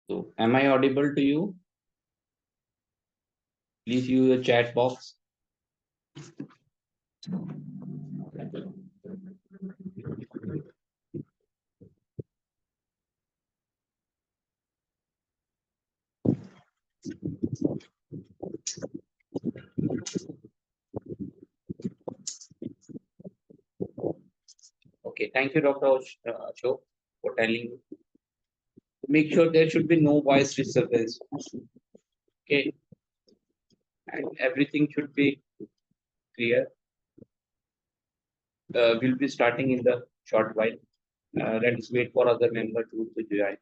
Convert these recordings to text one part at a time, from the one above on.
So, am I audible to you? Please use the chat box. Okay, thank you, Dr. Ashok, for telling me. Make sure there should be no voice disturbance. Okay, and everything should be clear. We'll be starting in the short while. Let's wait for other member to join.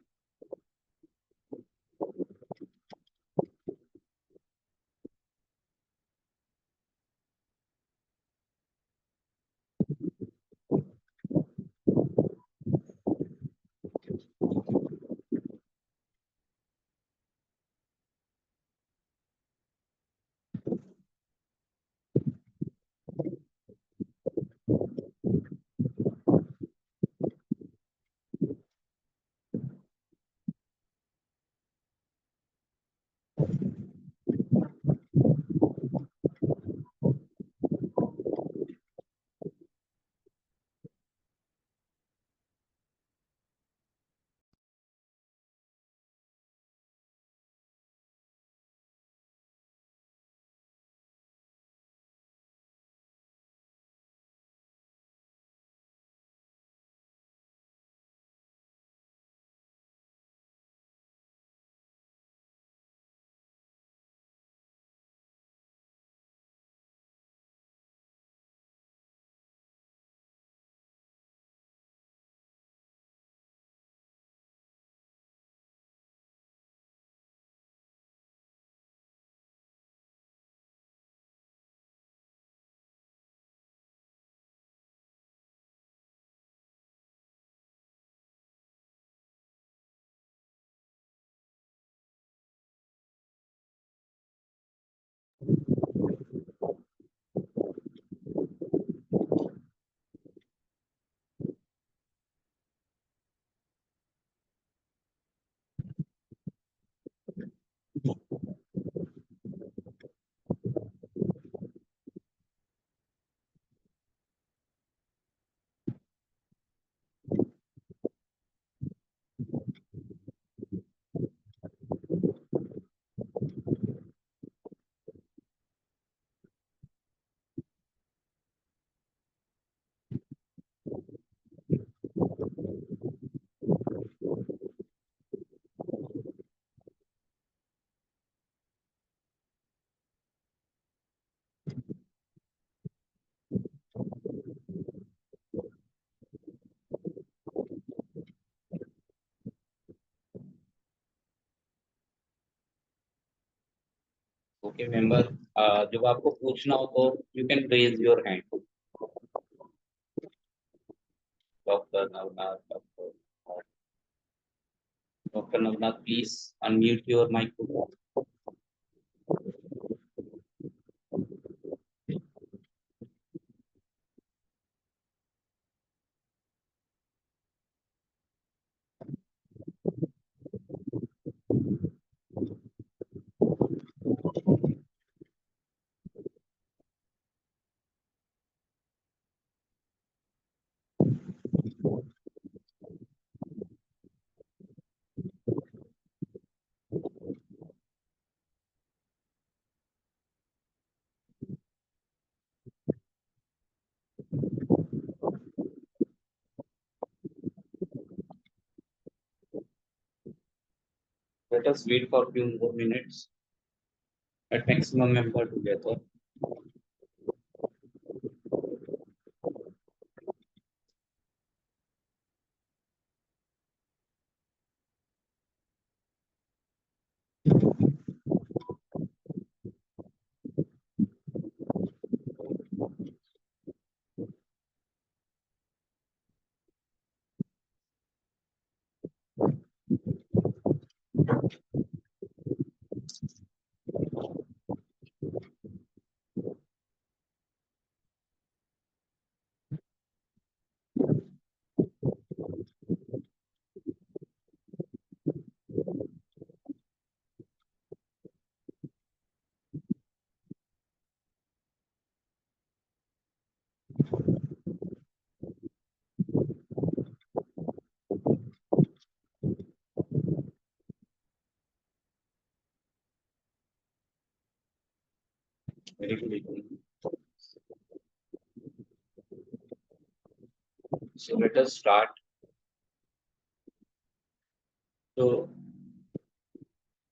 Okay member, जब आपको पूछना हो तो you can raise your hand. Doctor Navnath, doctor Navnath, please unmute your microphone. Let us wait for few more minutes. At maximum member together. Very good evening. So let us start. So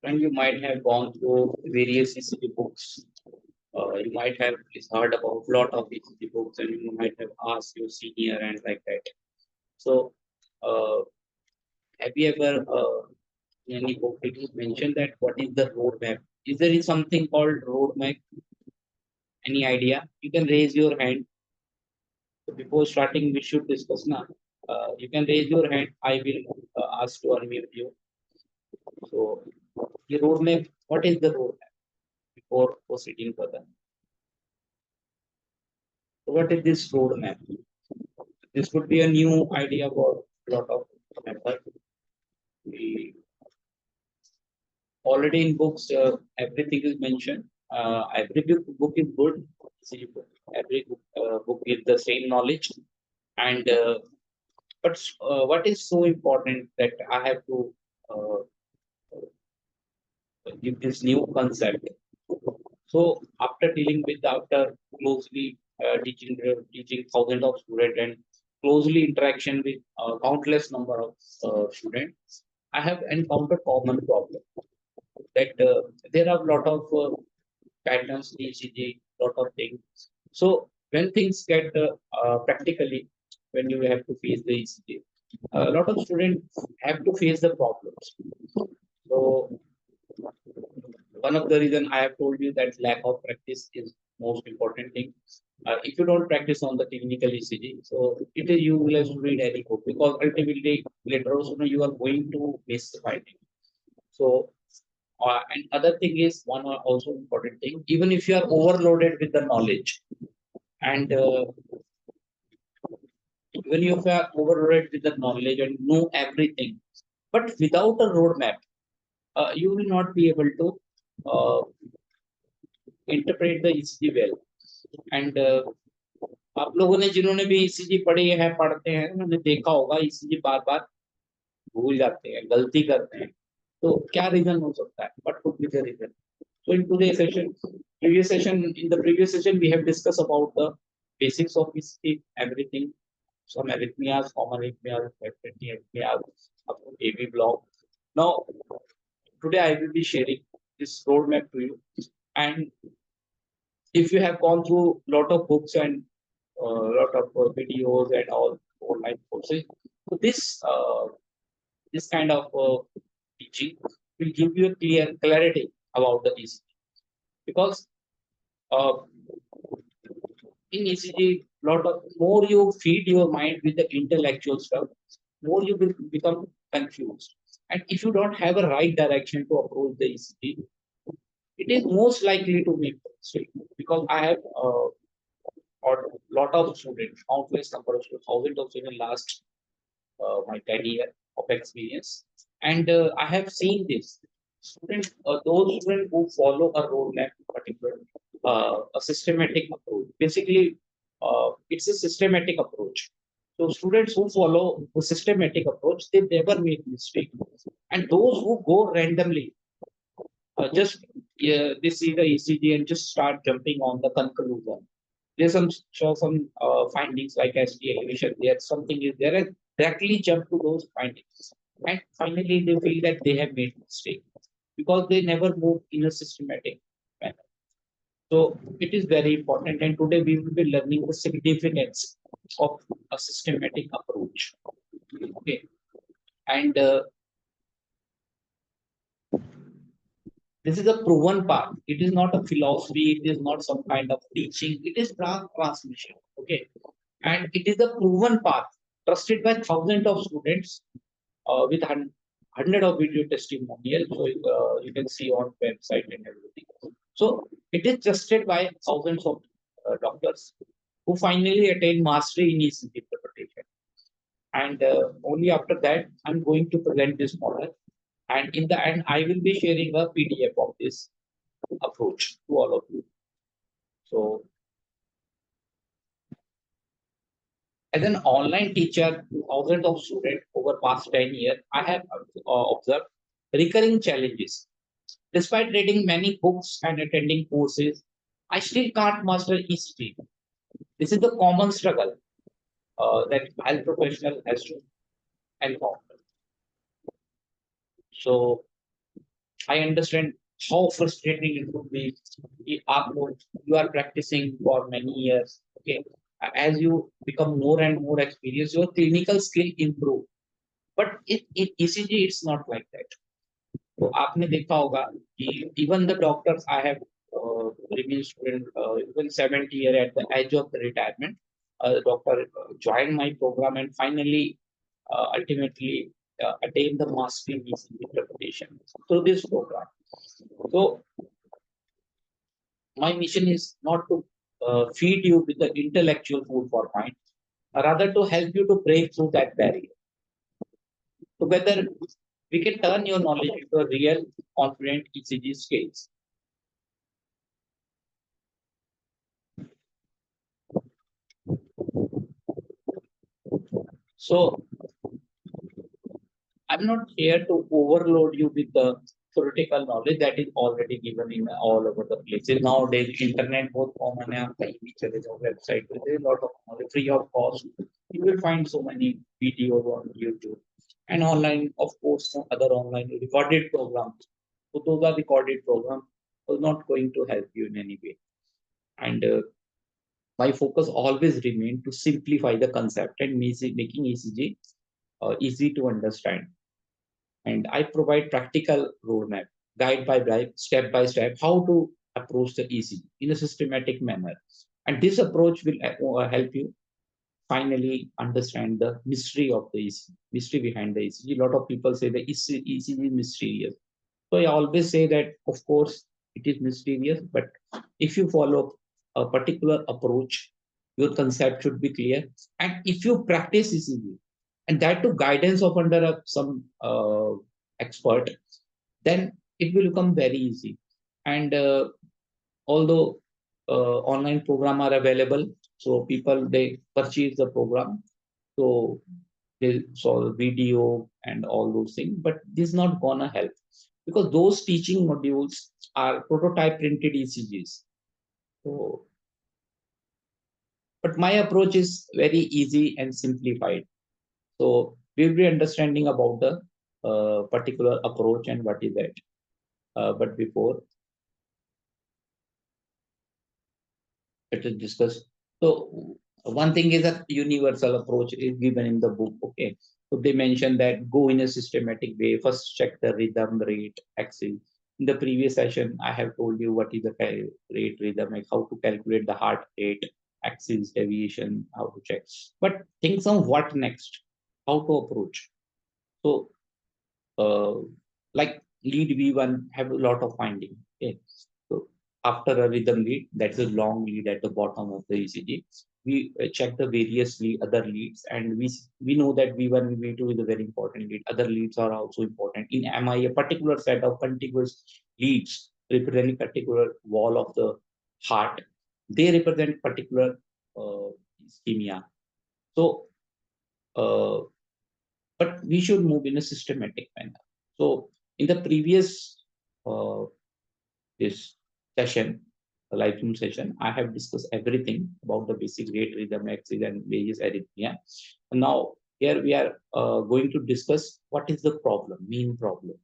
when you might have gone through various ECG books, you might have heard about a lot of ECG books, and you might have asked your senior and like that. So uh, have you ever in any book it is mentioned that what is the roadmap? Is there something called roadmap? Any idea? You can raise your hand. So before starting, we should discuss now. You can raise your hand. I will ask to unmute you. So the roadmap, what is the roadmap before proceeding further? So what is this roadmap? This could be a new idea for a lot of members. We already in books, everything is mentioned. Every book is good. See, every book gives the same knowledge. And but what is so important that I have to uh, give this new concept. So after dealing with, after closely teaching thousands of students and closely interaction with countless number of students, I have encountered common problem that there are a lot of patterns, ECG, lot of things. So when things get practically, when you have to face the ECG, a lot of students have to face the problems. So one of the reason I have told you that lack of practice is most important thing. If you don't practice on the clinical ECG, so it is useless to read any book because ultimately later on you are going to miss the finding. So and other thing is one also important thing. Even if you are overloaded with the knowledge, and even if you are overloaded with the knowledge and know everything, but without a roadmap, you will not be able to uh, interpret the ECG well. And आप लोगों ने जिन्होंने भी ECG पढ़े हैं पढ़ते हैं उन्होंने देखा होगा ईसीजी बार बार भूल जाते हैं गलती करते हैं तो क्या रीजन हो सकता है what could be the reason so in today's session in the previous session we have discussed about the basics of ECG everything some arrhythmias common arrhythmias arrhythmias up to AV block now today I will be sharing this roadmap to you and if you have gone through a lot of books and a lot of videos and all online courses. So this kind of teaching will give you a clear clarity about the ECG because uh, in ECG, lot of more you feed your mind with the intellectual stuff, more you will become confused. And if you don't have a right direction to approach the ECG, it is most likely to make mistake because I have or lot of students, countless number of students, thousands of students last my 10 year of experience. And I have seen this. Students, those students who follow a roadmap, particular, a systematic approach. Basically, it's a systematic approach. So students who follow a systematic approach, they never make mistake. And those who go randomly, just they see the ECG and just start jumping on the conclusion. There's some show some findings like ST elevation. There's something is there and directly jump to those findings. And finally they feel that they have made mistake because they never move in a systematic manner. So it is very important. And today we will be learning the significance of a systematic approach. Okay. And this is a proven path. It is not a philosophy. It is not some kind of teaching. It is transmission. Okay. And it is a proven path trusted by thousands of students with hundred of video testimonials. So you can see on website and everything. So it is trusted by thousands of doctors who finally attain mastery in ECG interpretation. And only after that, I'm going to present this model. And in the end, I will be sharing a PDF of this approach to all of you. So as an online teacher to thousands of students over past 10 years, I have observed recurring challenges. Despite reading many books and attending courses, I still can't master ECG. This is the common struggle that health professional has to encounter. So I understand how frustrating it would be. You are practicing for many years. Okay, as you become more and more experienced, your clinical skill improve. But in ECG, it's not like that. तो आपने देखा होगा कि even the doctors I have remained student even 70 year at the edge of the retirement, doctor joined my program and finally ultimately attained the master ECG interpretation through this program. So my mission is not to feed you with the intellectual food for mind, rather to help you to break through that barrier. Together, we can turn your knowledge into a real, confident ECG skills. So I'm not here to overload you with the theoretical knowledge that is already given in all over the places. Nowadays, internet both common है, आप कहीं भी चले जाओ website पे, there is a lot of knowledge free of cost. You will find so many videos on YouTube and online, of course, some other online recorded programs. So those are recorded programs, are not going to help you in any way. And my focus always remain to simplify the concept and making ECG easy to understand. And I provide practical roadmap, guide by step by step, how to approach the ECG in a systematic manner. And this approach will help you finally understand the mystery of the ECG, mystery behind the ECG. A lot of people say the ECG is mysterious. So I always say that, of course, it is mysterious, but if you follow a particular approach, your concept should be clear. And if you practice ECG, and that to guidance of under some expert, then it will become very easy. And although online program are available, so people they purchase the program, so they saw the video and all those things, but this is not gonna help because those teaching modules are prototype printed ECGs. So, but my approach is very easy and simplified. So we'll be understanding about the particular approach and what is that. But before, let us discuss. So one thing is that universal approach is given in the book. Okay, so they mentioned that go in a systematic way. First, check the rhythm, rate, axis. In the previous session, I have told you what is the rate, rhythm, like how to calculate the heart rate, axis, deviation, how to check. But think of what next, how to approach. So, uh, like lead V1 have a lot of finding. Okay, so after a rhythm lead, that's a long lead at the bottom of the ECG. We check the various other leads, and we know that V1 and V2 is a very important lead. Other leads are also important. In MI, a particular set of contiguous leads representing particular wall of the heart, they represent particular ischemia. So, uh, but we should move in a systematic manner. So, in the previous uh, this session, the live Zoom session, I have discussed everything about the basic rate, rhythm, axis, and various arrhythmia. And now here we are going to discuss what is the problem, main problem,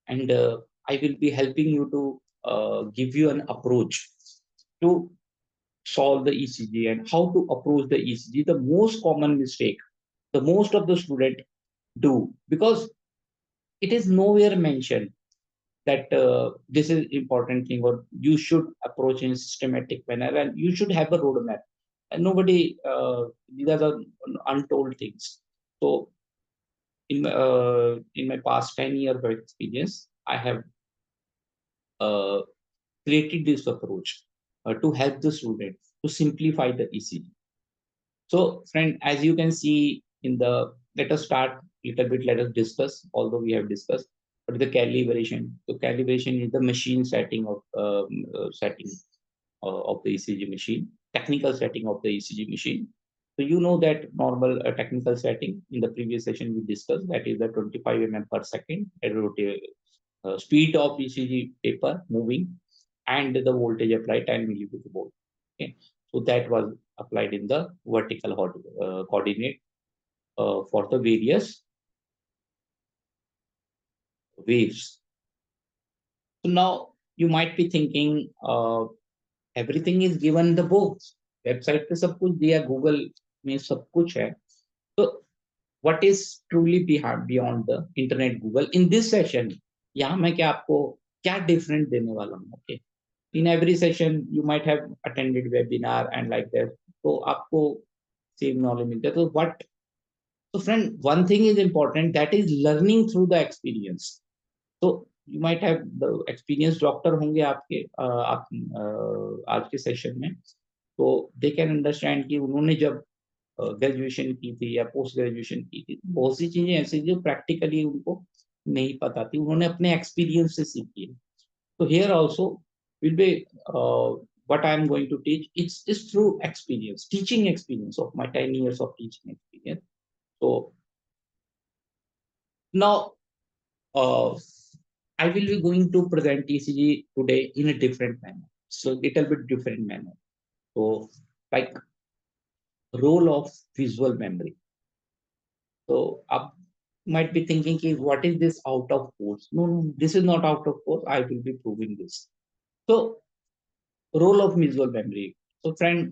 and I will be helping you to give you an approach to solve the ECG and how to approach the ECG. The most common mistake, the most of the student do because it is nowhere mentioned that this is important thing or you should approach in a systematic manner and you should have a roadmap and nobody these are the untold things. So in my past 10 years of experience I have uh, created this approach to help the student to simplify the ECG. So, friend, as you can see in the, let us start little bit, let us discuss, although we have discussed, but the calibration. So calibration is the machine setting of the ECG machine, technical setting of the ECG machine. So you know that normal technical setting in the previous session we discussed that is the 25 mm per second speed of ECG paper moving and the voltage applied 10 millivolt. Okay, so that was applied in the vertical coordinate for the various waves. So now you might be thinking, everything is given in the books, website पे सब कुछ दिया, Google में सब कुछ है. So what is truly beyond the internet Google in this session? यहाँ मैं क्या आपको क्या different देने वाला हूँ? Okay, in every session you might have attended webinar and like that, तो आपको same knowledge मिलता है. तो what, so friend, one thing is important, that is learning through the experience. तो you might have the experience doctor होंगे आपके आप आज के सेशन में, तो दे कैन अंडरस्टैंड कि उन्होंने जब ग्रेजुएशन की थी या पोस्ट ग्रेजुएशन की थी, बहुत सी चीजें ऐसी जो प्रैक्टिकली उनको नहीं पता थी, उन्होंने अपने एक्सपीरियंस से सीखी है. तो here also will be what I am going to teach, it's through experience, teaching experience of my 10 years of teaching experience. So now uh, I will be going to present ECG today in a different manner. So little bit different manner. So like role of visual memory. So up might be thinking, what is this out of course? No, this is not out of course. I will be proving this. So role of visual memory. So friend,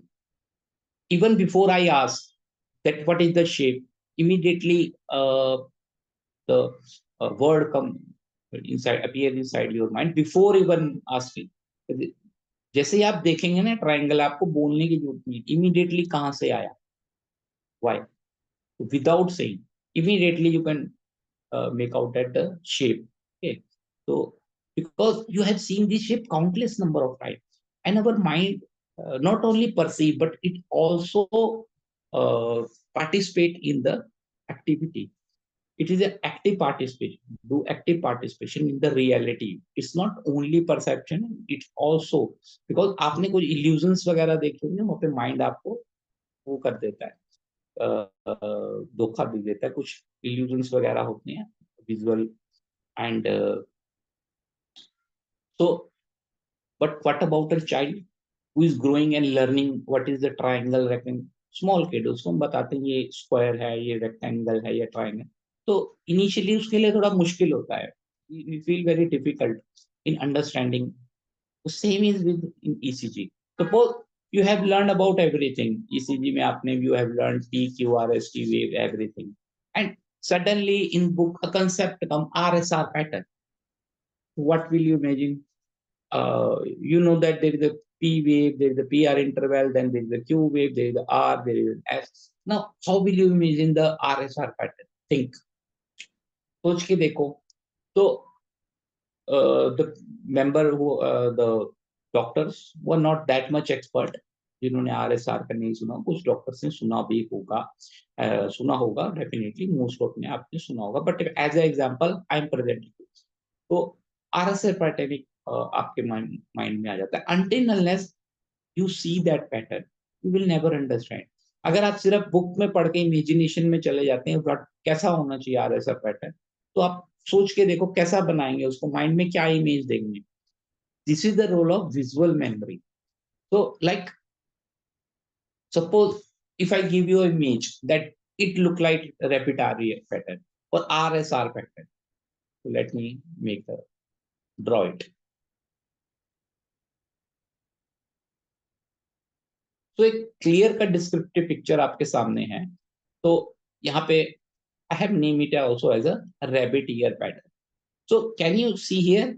even before I ask that what is the shape, immediately the word come inside, appear inside your mind before even asking. जैसे ही आप देखेंगे ना triangle, आपको बोलने की जरूरत नहीं, immediately कहां से आया, why, without saying immediately you can make out at the shape. Okay, so because you have seen this shape countless number of times, and our mind not only perceive but it also participate in the activity. It is an active participation, do active participation in the reality. It's not only perception, it's also because आपने कुछ illusions वगैरह देखे होंगे, वहाँ पे mind आपको वो कर देता है, धोखा दे देता है, कुछ illusions वगैरह होते हैं visual and so. But what about a child who is growing and learning what is the triangle, rectangle? Small kid, उसको हम बताते हैं ये स्क्वायर है, ये रेक्टेंगल है, ये ट्रायंगल, तो इनिशियली उसके लिए थोड़ा मुश्किल होता है. We feel very difficult in understanding. The same is with in ECG. Suppose you have learned about everything. ECG में आपने you have learned P, Q, R, S, T wave, everything, and suddenly in book a concept come RSR pattern. What will you imagine? You know that there is a P wave, there is a PR interval, then there is a Q wave, there is a R, there is an S. Now, how will you imagine the RSR pattern? Think. सोच के देखो. तो the member who the doctors were not that much expert, जिन्होंने RSR का नहीं सुना, कुछ doctors ने सुना भी होगा, सुना होगा डेफिनेटली, मोस्ट ऑफ ने आपने सुना होगा, but as a example I am presenting. तो RSR पैटर्न आपके माइंड में आ जाता है. Until unless you see that pattern, you will never understand. अगर आप सिर्फ बुक में पढ़ के इमेजिनेशन में चले जाते हैं कैसा होना चाहिए RSR पैटर्न, तो आप सोच के देखो कैसा बनाएंगे उसको, माइंड में क्या इमेज देंगे. This is the role of visual memory. so like suppose if I give you an image that it look like a repetitory pattern or RSR pattern, so let me make the draw it. तो एक clear का descriptive picture आपके सामने है. तो यहाँ पे I have named it also as a rabbit ear pattern. So can you see here?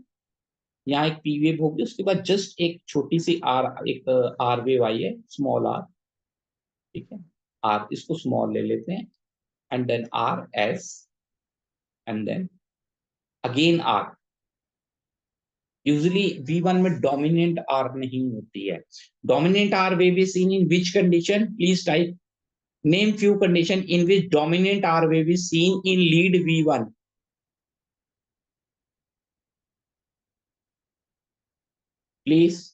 यहाँ एक P wave होगी, उसके बाद जस्ट एक छोटी सी एक R wave आई है, स्मॉल R. ठीक है, R इसको स्मॉल ले लेते हैं, and then R S, and then again R. Usually V1 में डोमिनेंट R नहीं होती है. Dominant R wave is seen in which condition? Please type. Name few condition in which dominant R wave is seen in lead V1. Please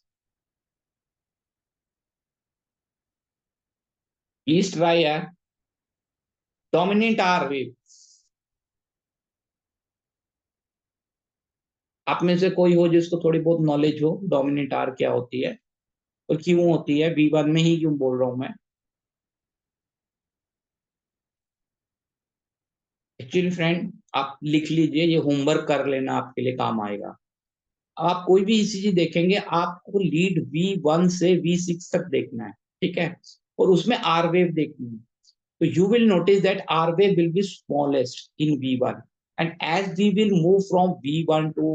try a dominant R wave. आप में से कोई हो जिसको थोड़ी बहुत नॉलेज हो डोमिनेंट आर क्या होती है और क्यों होती है, V1 में ही क्यों बोल रहा हूं मैं। एक्चुअली फ्रेंड आप लिख लीजिए, ये होमवर्क कर लेना, आपके लिए काम आएगा। अब आप कोई भी ईसीजी देखेंगे, आपको लीड V1 से V6 तक देखना है, ठीक है, और उसमें आर वेव देखनी है। So you will notice that R wave will be smallest in V1, and as we will move from V1 to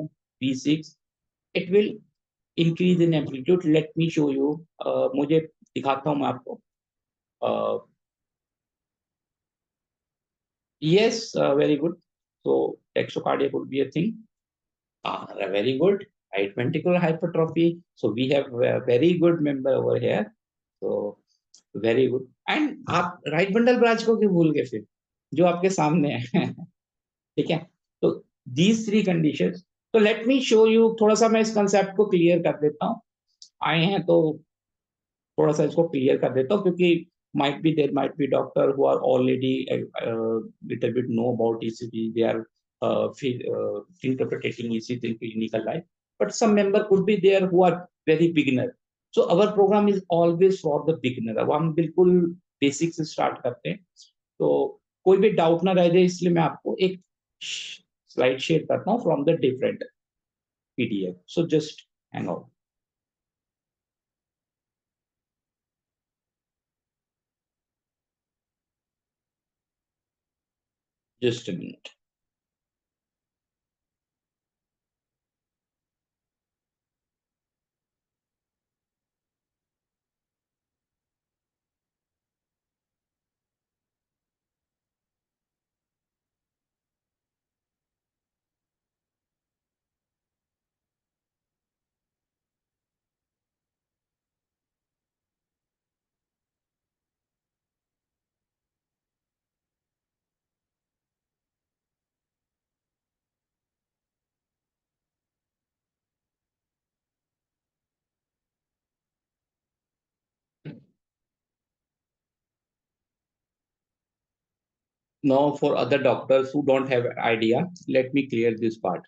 V6, it will increase in amplitude. Let me show you. मुझे दिखाता हूँ मैं आपको. Uh, yes, very good. So tachycardia could be a thing. Very good. Right ventricular hypertrophy. So we have a very good member over here. So very good. And आप right bundle branch को क्यों भूल गए फिर, जो आपके सामने है? ठीक है, तो दीज थ्री कंडीशन। तो लेट मी शो यू, थोड़ा सा मैं इस कंसेप्ट को क्लियर कर देता हूँ। आए हैं तो थोड़ा सा इसको क्लियर कर देता हूँ, क्योंकि might be there might be doctor who are already little bit know about ECG, they are interpreting ECG in clinical life, but some member could be there who are very beginner. So our program is always for the beginner. अब हम बिल्कुल basic से start करते हैं, तो कोई भी doubt ना रह जाए, इसलिए मैं आपको एक स्लाइड शेयर करता हूँ from the different PDF. So just hang out, just a minute. Now for other doctors who don't have idea, let me clear this part.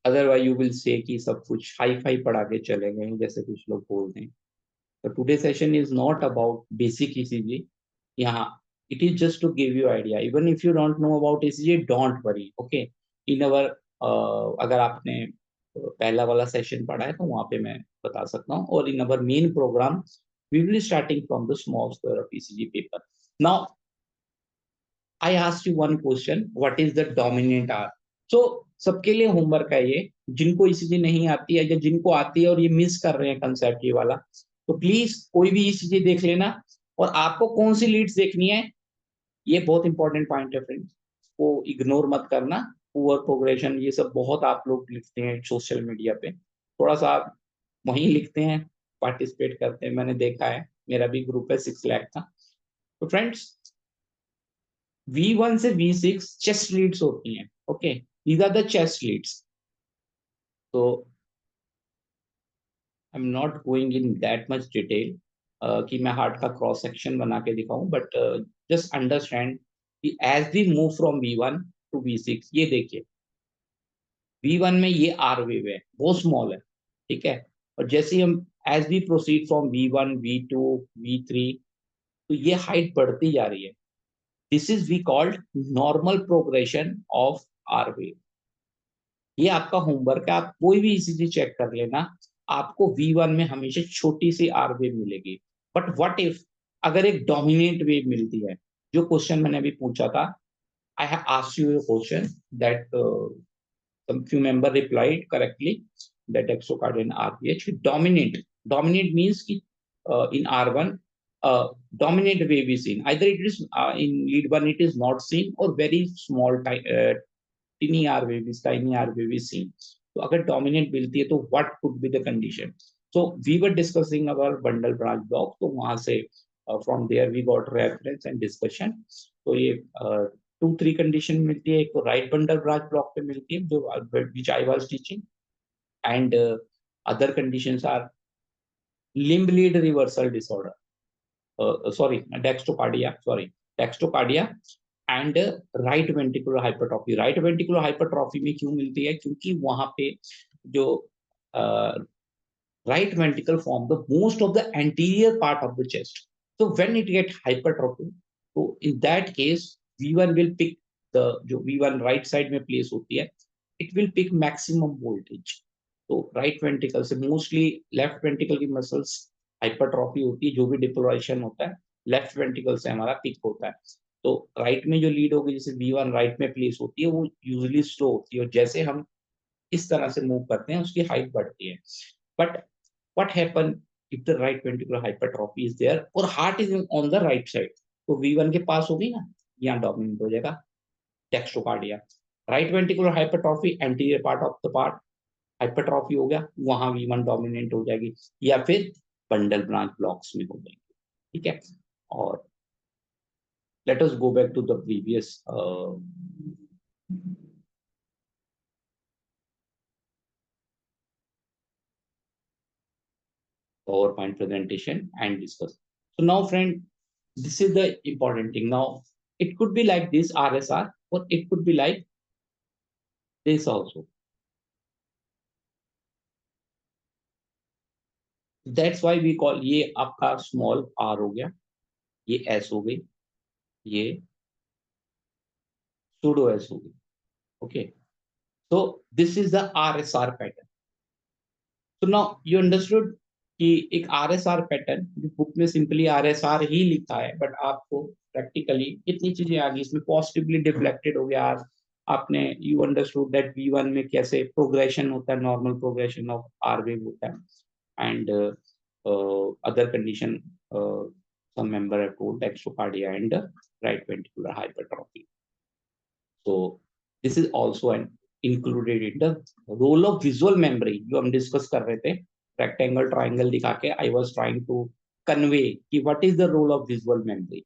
Otherwise you will say कि सब कुछ हाई फाई पढ़ा के चले गए, जैसे कुछ लोग बोलते हैं। So today's session is not about basic ECG. Yeah, it is just to give you idea. Even if you don't know about ECG, don't worry. Okay. In our अगर आपने पहला वाला सेशन पढ़ा है तो वहाँ पे मैं बता सकता हूँ। और in our main program, we will be starting from the small square of ECG paper. Now I asked you one question, what is the dominant R? So सबके लिए होमवर्क है ये, जिनको ईसीजी नहीं आती है या जिनको आती है और ये मिस कर रहे हैं कंसेप्ट ये वाला, तो प्लीज कोई भी ईसीजी देख लेना। और आपको कौन सी लीड्स देखनी है, ये बहुत इंपॉर्टेंट पॉइंट है फ्रेंड्स, वो इग्नोर मत करना। पुअर प्रोग्रेशन ये सब बहुत आप लोग लिखते हैं सोशल मीडिया पे, थोड़ा सा आप वहीं लिखते हैं, पार्टिसिपेट करते हैं, मैंने देखा है, मेरा भी ग्रुप है 6 लाख का। तो फ्रेंड्स V1 से V6 चेस्ट लीड्स होती हैं, okay, these are the chest leads. तो I am not going in that much detail कि मैं हार्ट का क्रॉस सेक्शन बना के दिखाऊं, बट जस्ट अंडरस्टैंड कि as we move from V1 to V6, ये देखिए V1 में ये आर वेव है, बहुत स्मॉल है, ठीक है, और जैसे ही हम as we proceed from V1 V2 V3, तो ये हाइट बढ़ती जा रही है। This is we called normal progression of R wave. ये आपका होमवर्क है, आप कोई भी ईसीजी चेक कर लेना, आपको V1 में हमेशा छोटी सी आर वेव मिलेगी। बट व्हाट इफ अगर एक डोमिनेंट वेव मिलती है, जो क्वेश्चन मैंने अभी पूछा था, I have asked you a question that some few member replied correctly that exocardian RPH dominant. Dominant means ki, in R1 dominant wave is seen. Either it is in lead one it is not seen, or very small tiny R wave is tiny R wave is seen. So अगर dominant मिलती है तो what could be the condition? So we were discussing our bundle branch block, तो वहां से from there we got reference and discussion. तो ये 2-3 condition मिलती है, एक तो राइट बंडल ब्रांच ब्लॉक पे मिलती है जो which I was teaching, and other conditions are limb lead reversal disorder, sorry, dextrocardia, sorry, dextrocardia, and right ventricular hypertrophy. Right ventricular hypertrophy में क्यों मिलती है? क्योंकि वहां पे जो right ventricle form the most of the anterior part of the chest. So when it get hypertrophy, so in that case V1 will pick the जो V1 right side में place होती है, it will pick maximum voltage. तो right ventricle से mostly left ventricle की muscles hypertrophy होती है, जो भी depolarization होता है left ventricle से हमारा pick होता है। तो right में जो lead होगी, जैसे V1 right में place होती है, वो usually slow होती है, और जैसे हम इस तरह से मूव करते हैं उसकी हाइट बढ़ती है। But what happen if the right ventricular hypertrophy is there और heart is on the right side? तो V1 के पास होगी ना, यहाँ डोमिनेंट हो जाएगा dextrocardia. Right ventricular hypertrophy anterior part of the part hypertrophy हो गया, वहां V1 डोमिनेंट हो जाएगी, या फिर बंडल ब्रांच ब्लॉक्स में हो जाएगी। ठीक है, और let us go back to the previous PowerPoint presentation and discuss. So now friend, this is the important thing. Now it could be like this RSR, or it could be like this also. That's why we call ये आपका small r हो गया, ये s हो गई, ये pseudo s हो गई. Okay, so this is the RSR pattern. So now you understood कि एक RSR पैटर्न जो बुक में सिंपली RSR ही लिखा है, बट आपको प्रैक्टिकली कितनी चीजें आ गई इसमें, पॉजिटिवली डिफ्लेक्टेड हो गया, आपने यू अंडरस्टूड दैट V1 में कैसे प्रोग्रेशन होता है, normal progression of R wave होता है, and other condition some member have told dextrocardia and right ventricular hypertrophy. So this is also an included in the role of visual memory जो हम discuss कर रहे थे, rectangle triangle दिखा के I was trying to convey कि what is the role of visual memory,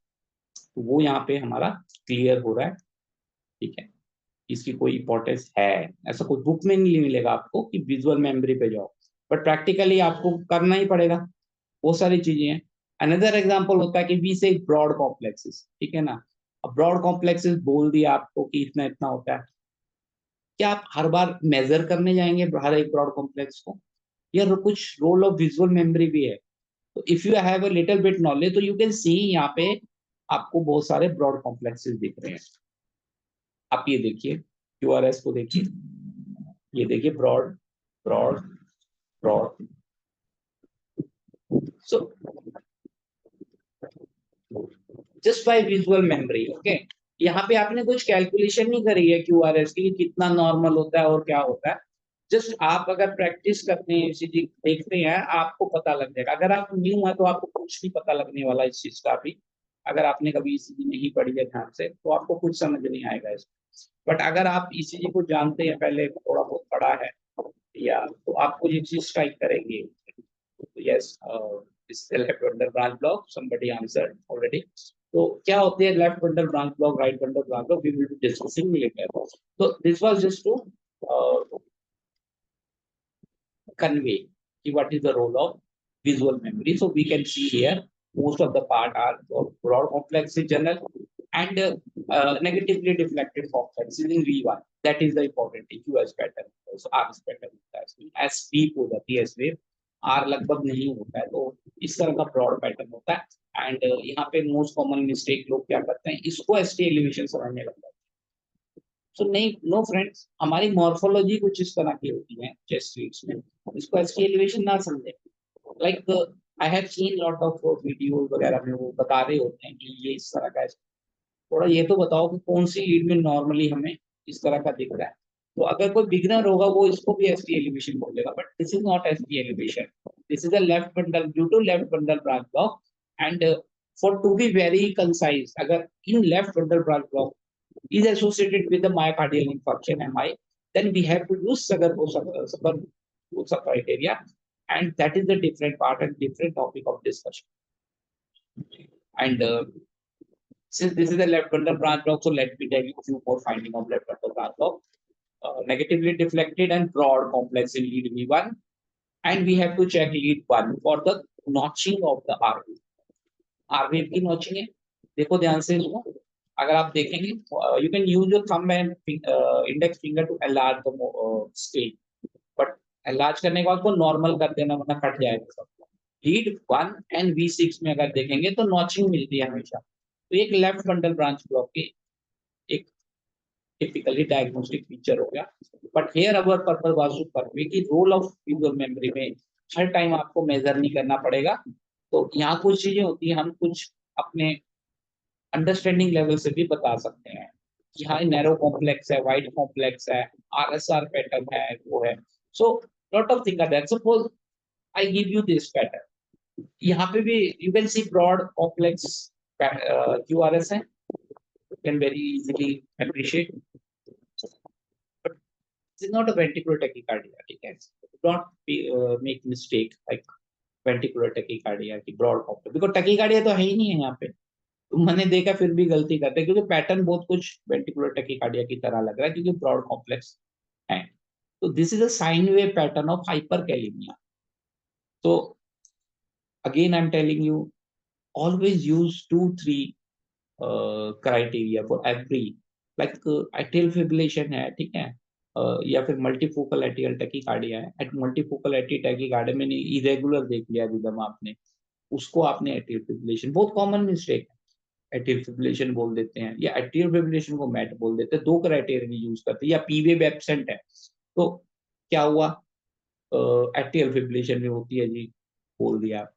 तो वो यहाँ पे हमारा क्लियर हो रहा है। ठीक है, इसकी कोई इंपॉर्टेंस है, ऐसा कुछ बुक में नहीं मिलेगा आपको कि विजुअल मेमोरी पे जाओ, बट प्रैक्टिकली आपको करना ही पड़ेगा, वो सारी चीजें हैं। अनदर एग्जांपल होता है कि वी से ब्रॉड कॉम्प्लेक्सेस, ठीक है ना, अब ब्रॉड कॉम्प्लेक्सेस बोल दिया आपको कि इतना इतना होता है, क्या आप हर बार मेजर करने जाएंगे हर एक ब्रॉड कॉम्प्लेक्स को, या कुछ रोल ऑफ विजुअल मेमोरी भी है? तो if you have a little bit knowledge, तो यू कैन सी यहाँ पे आपको बहुत सारे ब्रॉड कॉम्प्लेक्सेस दिख रहे हैं। आप ये देखिए QRS को देखिए, ये देखिए broad broad broad. So just by visual memory, okay, यहाँ पे आपने कुछ कैलकुलेशन नहीं करी है QRS की कितना नॉर्मल होता है और क्या होता है, जस्ट आप अगर प्रैक्टिस करते हैं ECG देखते हैं आपको पता लग जाएगा। अगर आप न्यू है तो आपको कुछ नहीं पता लगने वाला इस चीज का भी, अगर आपने कभी ECG नहीं पढ़ी है ध्यान से तो आपको कुछ समझ नहीं आएगा इसमें, बट अगर आप ECG को जानते हैं, पहले थोड़ा बहुत पढ़ा है या, तो आपको ये चीज स्ट्राइक करेंगे। Yes, this is the left bundle branch block, somebody answered already. तो क्या होते हैं left bundle branch block, right bundle branch block, we will be discussing later. So this was just to convey what is the role of visual memory. So we can see here most of the part are broad complex in general and negatively deflected complexes in V1. That is the important thing, QS pattern, so RS pattern as deep हो जाती है इसमें, R लगभग नहीं होता है, तो इस तरह का ब्रॉड पैटर्न होता है। एंड यहाँ पे मोस्ट कॉमन मिस्टेक लोग क्या करते हैं, इसको ST एलिवेशन समझने लगता है। सो नहीं, नो फ्रेंड्स, हमारी मॉर्फोलॉजी कुछ इस तरह की होती है चेस्ट रीड्स में, इसको ST एलिवेशन ना समझे। Like I have seen lot of videos वगैरह में वो बता रहे होते हैं कि ये इस तरह का है, थोड़ा ये तो बताओ कि कौन सी लीड में नॉर्मली हमें इस तरह का दिख रहा है। तो अगर कोई बिगनर होगा वो इसको भी ST एलिवेशन बोलेगा, but this is not ST elevation, this is a left bundle due to left bundle branch block. And for to be very concise, अगर in left bundle branch block is associated with the myocardial infarction MI, then we have to use Sagar criteria, and that is the different part and different topic of discussion. And since this is a left bundle branch block, so let me tell you a few more findings of left bundle branch block. Negatively deflected and broad complex in lead V1, and we have to check lead 1 for the notching of the R wave. R wave की notching है, देखो ध्यान से इसको, अगर आप देखेंगे, you can use your thumb and index finger to enlarge the screen, but enlarge करने के बाद को नॉर्मल कर देना वरना कट जाएगा सब। रीड 1 एंड V6 में अगर देखेंगे तो नॉचिंग मिलती है हमेशा। तो एक लेफ्ट बंडल ब्रांच ब्लॉक की एक टिपिकली डायग्नोस्टिक फीचर हो गया। But here our purpose was to convey कि रोल ऑफ विजुअल मेमोरी में हर टाइम आपको मेजर नहीं करना पड़ेगा। तो यहाँ कुछ चीजें होती है, हम कुछ अपने अंडरस्टैंडिंग लेवल से भी बता सकते हैं कि हाँ नैरो कॉम्प्लेक्स है, वाइड कॉम्प्लेक्स है, RSR पैटर्न है, वो है। So lot of thing are that. Suppose I give you this pattern, यहाँ पे भी you can see broad complex QRS है, you can very easily appreciate, but this is not a ventricular tachycardia, ठीक है? Do not make mistake like ventricular tachycardia की broad complex, because tachycardia तो है ही नहीं है यहाँ पे। तो मैंने देखा फिर भी गलती करते हैं, क्योंकि पैटर्न बहुत कुछ ventricular tachycardia की तरह लग रहा है, क्योंकि broad complex है। तो this is a sine wave pattern of hyperkalemia. So again I'm telling you, always use 2-3 criteria for every, like atrial fibrillation है, ठीक है, या फिर मल्टीफोकल एट्रियल टैकीकार्डिया है। एट मल्टीफोकल एट्रियल टैकीकार्डिया में इरेगुलर देख लिया रिदम आपने, उसको आपने एट्रियल फिब्रिलेशन, बहुत कॉमन मिस्टेक है, एट्रियल फिब्रिलेशन बोल देते हैं या एट्रियल फिब्रिलेशन को मैट बोल देते हैं। दो क्राइटेरिया यूज करते हैं, या पी वेव एब्सेंट है तो क्या हुआ, एट्रियल फिब्रिलेशन में होती है जी, बोल दिया।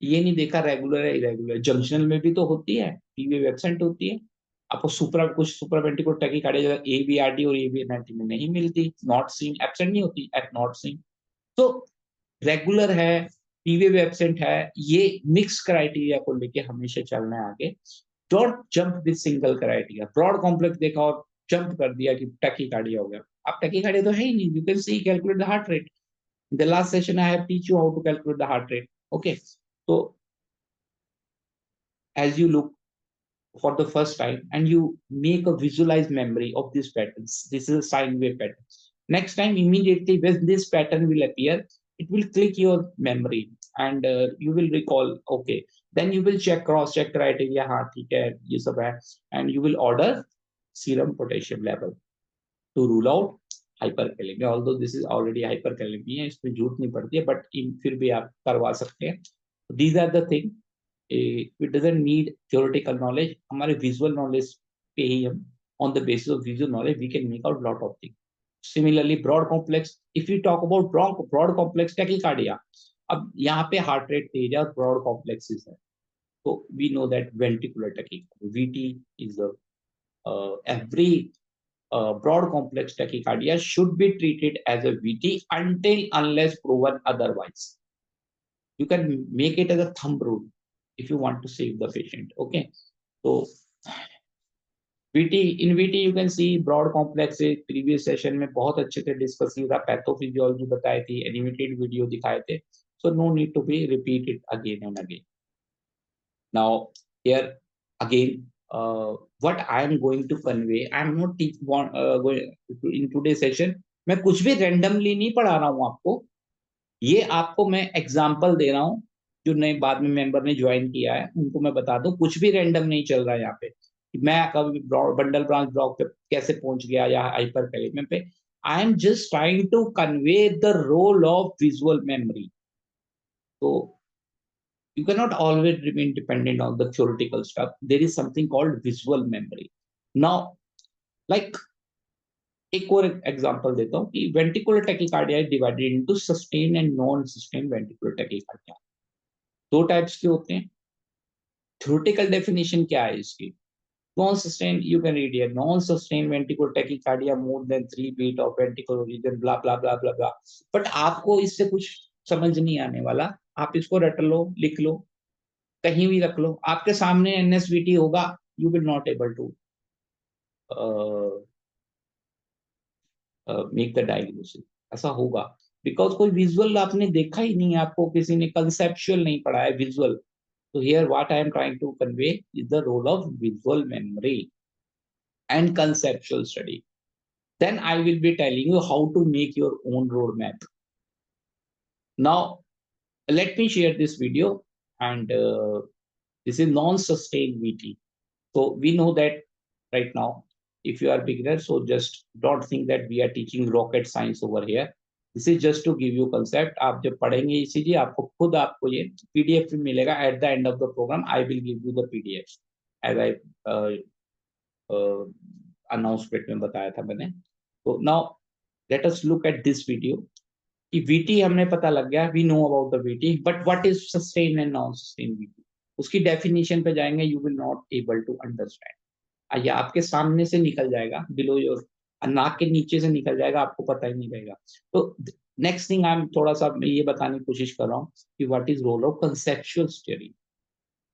ये नहीं देखा रेगुलर है इरेगुलर, जंक्शनल में भी तो होती है, पीवी एब्सेंट होती है। आपको सुप्रा कुछ सुप्रावेंट्रिकुलर टैकीकार्डिया AVRT और AVNRT में नहीं मिलती, नॉट सीन, एब्सेंट नहीं होती, एट नॉट सीन। तो रेगुलर है, पीवी एब्सेंट है, ये मिक्स क्राइटेरिया को लेके हमेशा चलना है आगे। Don't jump with single criteria. Broad complex देखा और जंप कर दिया कि टैकीकार्डिया हो गया, अब टैकीकार्डिया तो है ही नहीं। You can C calculate the heart rate. In the last session I have teach you how to calculate the heart rate. Okay, so as you look for the first time and you make a visualized memory of these patterns, this is a sine wave pattern. Next time immediately when this pattern will appear, it will click your memory and you will recall. Okay, then you will check, cross check criteria, हाँ ठीक है ये सब है, and you will order serum potassium level to rule out hyperkalemia. Although this is already hyperkalemia, इसमें जरूरत नहीं पड़ती है, but फिर भी आप करवा सकते हैं। These are the thing. It doesn't need theoretical knowledge. हमारे visual knowledge पे ही हम, on the basis of visual knowledge, we can make out lot of things. Similarly, broad complex. If we talk about broad complex tachycardia, अब यहाँ पे heart rate तेज है और broad complexes है, तो we know that ventricular tachycardia, VT is the every broad complex tachycardia should be treated as a VT until unless proven otherwise. You can make it as a thumb rule if you want to save the patient. Okay, so VT, in VT you can see broad complex है, previous session में बहुत अच्छे से discuss किया था, pathophysiology बताई थी, animated video दिखाए थे, so no need to be repeat it again and again. Now here again, what I am going to convey, I am not going in today's session, मैं कुछ भी randomly नहीं पढ़ा रहा हूँ आपको, ये आपको मैं एग्जाम्पल दे रहा हूँ। जो नए बाद में मेंबर ने ज्वाइन किया है उनको मैं बता दूं, कुछ भी रैंडम नहीं चल रहा है यहाँ पे। मैं कभी बंडल ब्रांच ब्लॉक पे कैसे पहुंच गया या हाइपरकैलेमिया पे, I am just trying to convey the role of visual memory. तो you cannot always remain dependent on the theoretical stuff. There is something called visual memory. Now, like एक और example देता हूँ कि ventricular tachycardia is divided into sustain and non sustain ventricular tachycardia. दो types के होते हैं। थ्योरेटिकल डेफिनेशन क्या है इसकी? Non sustain, you can read here, non sustain ventricular tachycardia more than 3 beat of ventricular region, blah blah blah blah blah. But आपको इससे कुछ समझ नहीं आने वाला, आप इसको रट लो, लिख लो, कहीं भी रख लो, आपके सामने NSVT होगा, you will not able to make the diagnosis, ऐसा होगा बिकॉज कोई विजुअल आपने देखा ही नहीं, आपको किसी ने कंसेप्चुअल नहीं पढ़ा है, विजुअल। तो here what I am trying to convey is the role of visual memory and conceptual study. Then I will be telling you how to make your own road map. Now let me share this video, and this is non-sustained VT. So we know that right now. If you are beginner, so just don't think that we are teaching rocket science over here. This is just to give you concept. आप जब पढ़ेंगे ECG आपको खुद आपको ये PDF में मिलेगा at the end of the program. I will give you the PDF as I announcement में बताया था मैंने. So now let us look at this video. कि VT हमने पता लग गया, we know about the VT, but what is sustained and non-sustained VT? उसकी definition पे जाएंगे, you will not able to understand. या आपके सामने से निकल जाएगा, below your नाक के नीचे से निकल जाएगा, आपको पता ही नहीं रहेगा. तो next thing I'm थोड़ा सा मैं ये बताने की कोशिश कर रहा हूँ कि what is role of conceptual study.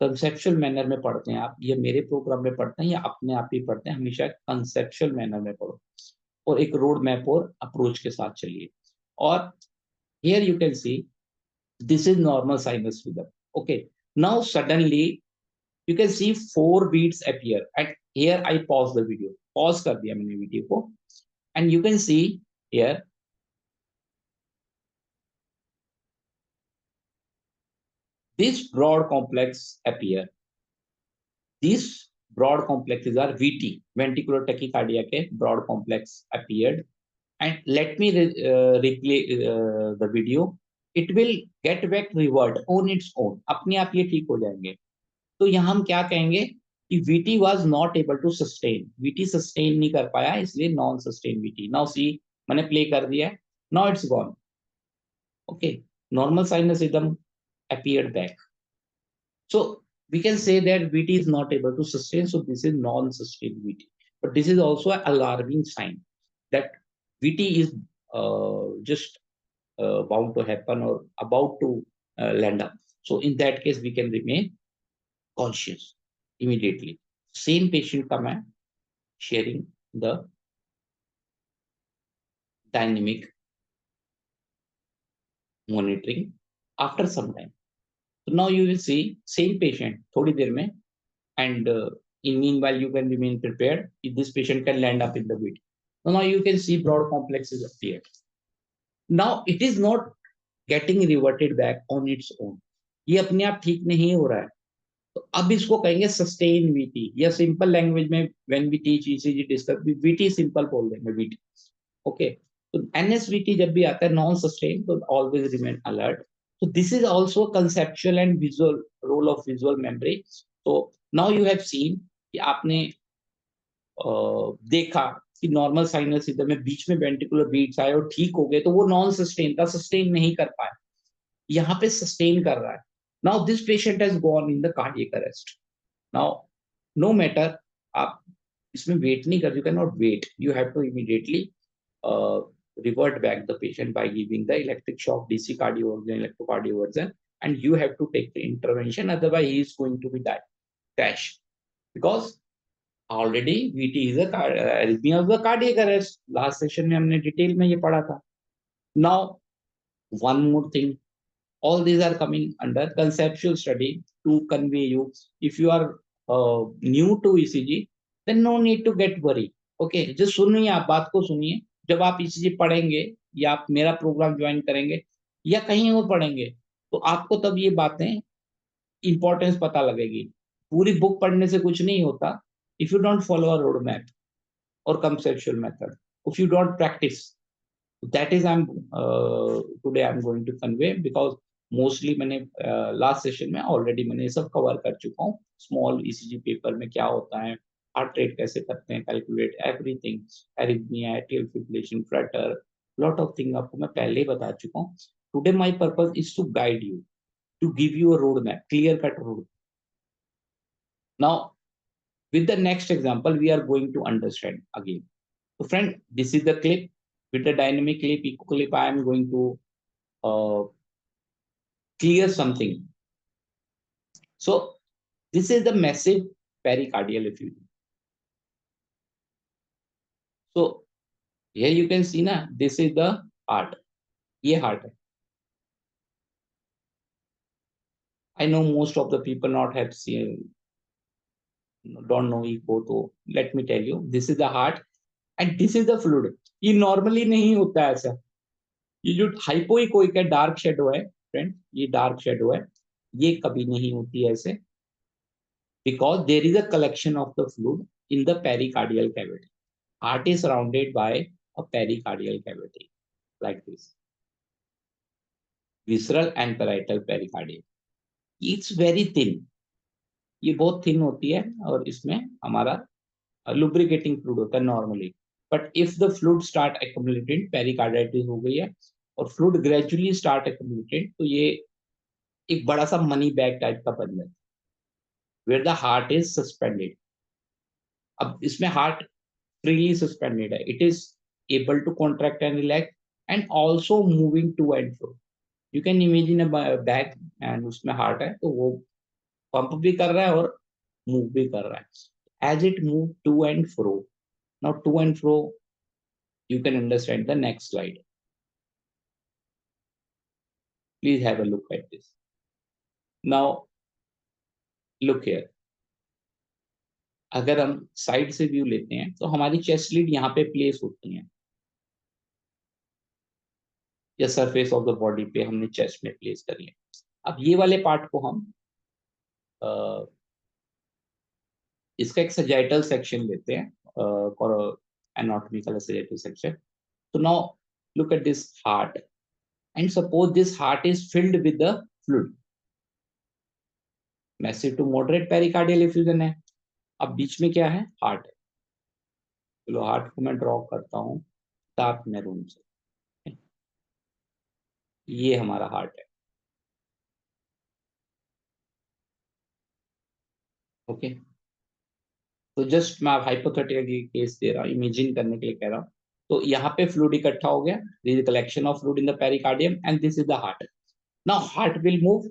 Conceptual manner में पढ़ते हैं आप, ये मेरे प्रोग्राम में पढ़ते हैं या अपने आप ही पढ़ते हैं, हमेशा कंसेप्चुअल मैनर में पढ़ो और एक रोड मैप और अप्रोच के साथ चलिए. और here you can see this is normal sinus rhythm. Okay, now suddenly you can see 4 beats appear and here I pause the video. Pause कर दिया मैंने वीडियो को and you can see here this broad complex appear. These broad complexes are VT, ventricular tachycardia के broad complex appeared. And let me replay the video. It will get back revert on its own. अपने आप ये ठीक हो जाएंगे. तो यहाँ हम क्या कहेंगे कि VT was not able to sustain. VT sustain नहीं कर पाया, इसलिए non sustain VT. Now see, मैंने play कर दिया. Now it's gone. Okay, normal sinus rhythm appeared back. So we can say that VT is not able to sustain. So this is non sustained VT. But this is also an alarming sign that VT is just bound to happen or about to land up. So in that case, we can remain conscious immediately. Same patient come and sharing the dynamic monitoring after some time. So now you will see same patient थोड़ी देर में and in meanwhile you can remain prepared if this patient can land up in the VT. So now you can see broad complexes appear. Now it is not getting reverted back on its own. ये अपने आप ठीक नहीं हो रहा है. तो अब इसको कहेंगे सस्टेन वीटी या सिंपल लैंग्वेज में when we teach ECG discuss VT simple बोल देंगे वीटी. ओके, तो एनएसवीटी जब भी आता है नॉन सस्टेन तो ऑलवेज रिमेन अलर्ट. तो this is also conceptual and visual role of visual memory. तो नाउ यू हैव सीन कि आपने देखा कि नॉर्मल साइनस रिदम में बीच में वेंट्रिकुलर बीट्स आए और ठीक हो गए, तो वो नॉन सस्टेन था, सस्टेन नहीं कर पाया. यहाँ पे सस्टेन कर रहा है. Now this patient has gone in the cardiac arrest. Now no matter आप इसमें वेट नहीं कर, you can not wait, you have to immediately revert back the patient by giving the electric shock, DC cardioversion, electrocardioversion, and you have to take the intervention, otherwise he is going to be dash because already VT is a arrhythmia of the cardiac arrest. Last session में हमने detail में ये पढ़ा था. Now one more thing, all these are coming under conceptual study to convey you. If you are new to ECG, then no need to get worried. Okay, just सुनिए, आप बात को सुनिए. जब आप ECG पढ़ेंगे या आप मेरा प्रोग्राम ज्वाइन करेंगे या कहीं और पढ़ेंगे तो आपको तब ये बातें इंपॉर्टेंस पता लगेगी. पूरी बुक पढ़ने से कुछ नहीं होता if you don't follow a roadmap or conceptual method, if you don't practice. That is today I'm going to convey because mostly मैंने लास्ट सेशन में ऑलरेडी मैंने सब कवर कर चुका हूँ. स्मॉल ईसीजी पेपर में क्या होता है, हार्ट रेट कैसे करते हैं, calculate everything, arrhythmia, atrial fibrillation, flutter, lot of thing आपको मैं पहले ही बता चुका हूँ. Today my purpose is to guide you, to give you a road map, clear cut road. Now with the next example we are going to understand again. So friend, this is the clip. With the dynamic clip, echo clip, I am going to clear something. So this is the massive pericardial effusion. So here you can see na, this is the heart. ये heart है. I know most of the people not have seen, don't know echo, तो let me tell you, this is the heart and this is the fluid. ये normally नहीं होता है ऐसा. ये जो हाइपोइकोइक है, डार्क शेडो है फ्रेंड, ये डार्क शेडो है, ये कभी नहीं होती है ऐसे, because there is a collection of the fluid in the pericardial cavity. Heart is surrounded by a pericardial cavity like this. Visceral and parietal pericardium. It's very thin. ये बहुत थिन होती है और इसमें हमारा lubricating fluid होता है normally. But if the fluid start accumulating, pericarditis हो गई है और fluid gradually start accumulating, तो ये एक बड़ा सा मनी बैग टाइप का बन जाता है where the heart is suspended. अब इसमें heart freely suspended है. It is able to contract and relax and also moving to and fro. You can imagine a bag and उसमें heart है तो वो पंप भी कर रहा है और मूव भी कर रहा है. As it move to and fro. Now to and fro, you can understand the next slide. Please have a look at this. Now look here. अगर हम साइड से व्यू लेते हैं तो हमारी चेस्ट लीड यहाँ पे प्लेस होती है या सरफेस ऑफ द बॉडी पे हमने चेस्ट में प्लेस करी है. अब ये वाले पार्ट को हम इसका एक सजाइटल सेक्शन लेते हैं anatomical sagittal section. So now look at this heart and suppose this heart is filled with the fluid. Massive to moderate pericardial effusion है. अब बीच में क्या है? हार्ट है. चलो हार्ट को मैं ड्रॉ करता हूँ डार्क मैरून से. ये हमारा हार्ट है. ओके, तो जस्ट मैं हाइपोथेटिकल केस दे रहा हूँ, इमेजिन करने के लिए कह रहा हूँ. तो यहाँ पे फ्लूइड इकट्ठा हो गया. This is collection of fluid in the pericardium and this is the heart. Now heart will move,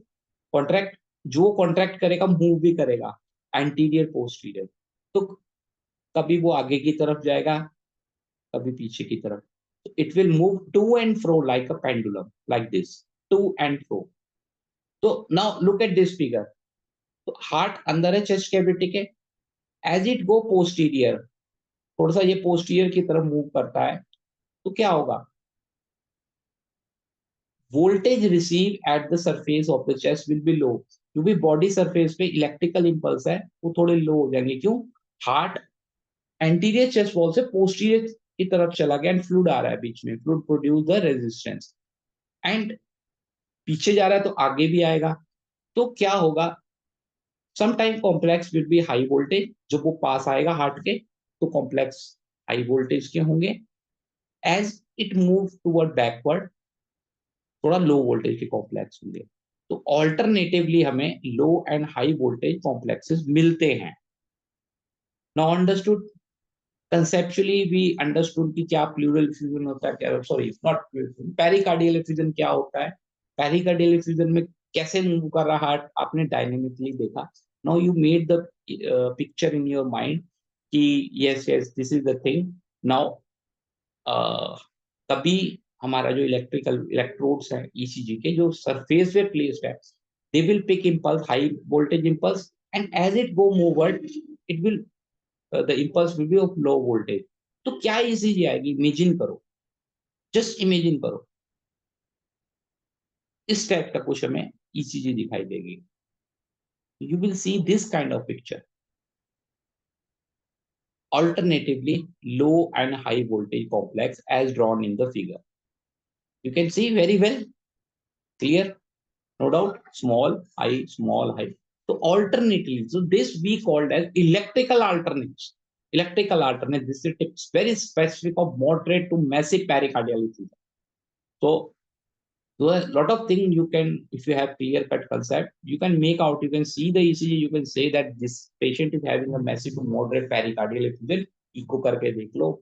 contract. जो कॉन्ट्रैक्ट करेगा मूव भी करेगा एंटीरियर पोस्टीरियर. तो कभी वो आगे की तरफ जाएगा, कभी पीछे की तरफ. It will move to and fro like a pendulum, like this, to and fro. तो now look at this figure. तो हार्ट अंदर है चेस्ट कैविटी के. एज इट गो पोस्टीरियर, थोड़ा सा ये पोस्टीरियर की तरफ मूव करता है तो क्या होगा? Voltage receive at the surface of the chest will be low, क्योंकि बॉडी सरफेस पे इलेक्ट्रिकल इंपल्स है वो थोड़े लो हो जाएंगे. क्यों? हार्ट एंटीरियर चेस्ट वॉल से पोस्टीरियर की तरफ चला गया एंड फ्लूइड आ रहा है बीच में. Fluid produce the resistance and पीछे जा रहा है तो आगे भी आएगा. तो क्या होगा? Sometime complex will be high voltage, जब वो पास आएगा हार्ट के तो कॉम्प्लेक्स हाई वोल्टेज के होंगे. As it move toward backward, थोड़ा लो वोल्टेज के कॉम्प्लेक्स होंगे. तो ऑल्टरनेटिवली हमें low and high voltage complexes मिलते हैं. Now understood. Conceptually we understood कि क्या प्लूरल इफ्यूजन होता है, क्या सॉरी नॉट पेरिकार्डियल इफ्यूजन क्या होता है. पेरिकार्डियल इफ्यूजन में कैसे मूव कर रहा हार्ट आपने डायनेमिकली देखा. Now you made the picture in your mind कि yes yes this is the thing. Now तभी हमारा जो इलेक्ट्रोड्स है ईसीजी के जो सरफेस पे प्लेस्ड है, they will pick impulse, high voltage impulse, and as it go moveward it will the impulse will be of low voltage. तो क्या ईसीजी आएगी? इमेजिन करो, जस्ट इमेजिन करो. इस टाइप का कुछ हमें ईसीजी दिखाई देगी. You will see this kind of picture. Alternatively, low and high voltage complex as drawn in the figure. You can see very well, clear, no doubt. Small, high. So alternately, so this we called as electrical alternates. Electrical alternate. This is very specific of moderate to massive pericardial effusion. So a lot of things you can, if you have clear cut concept, you can make out. You can see the ECG. You can say that this patient is having a massive to moderate pericardial effusion. Echo करके देख लो,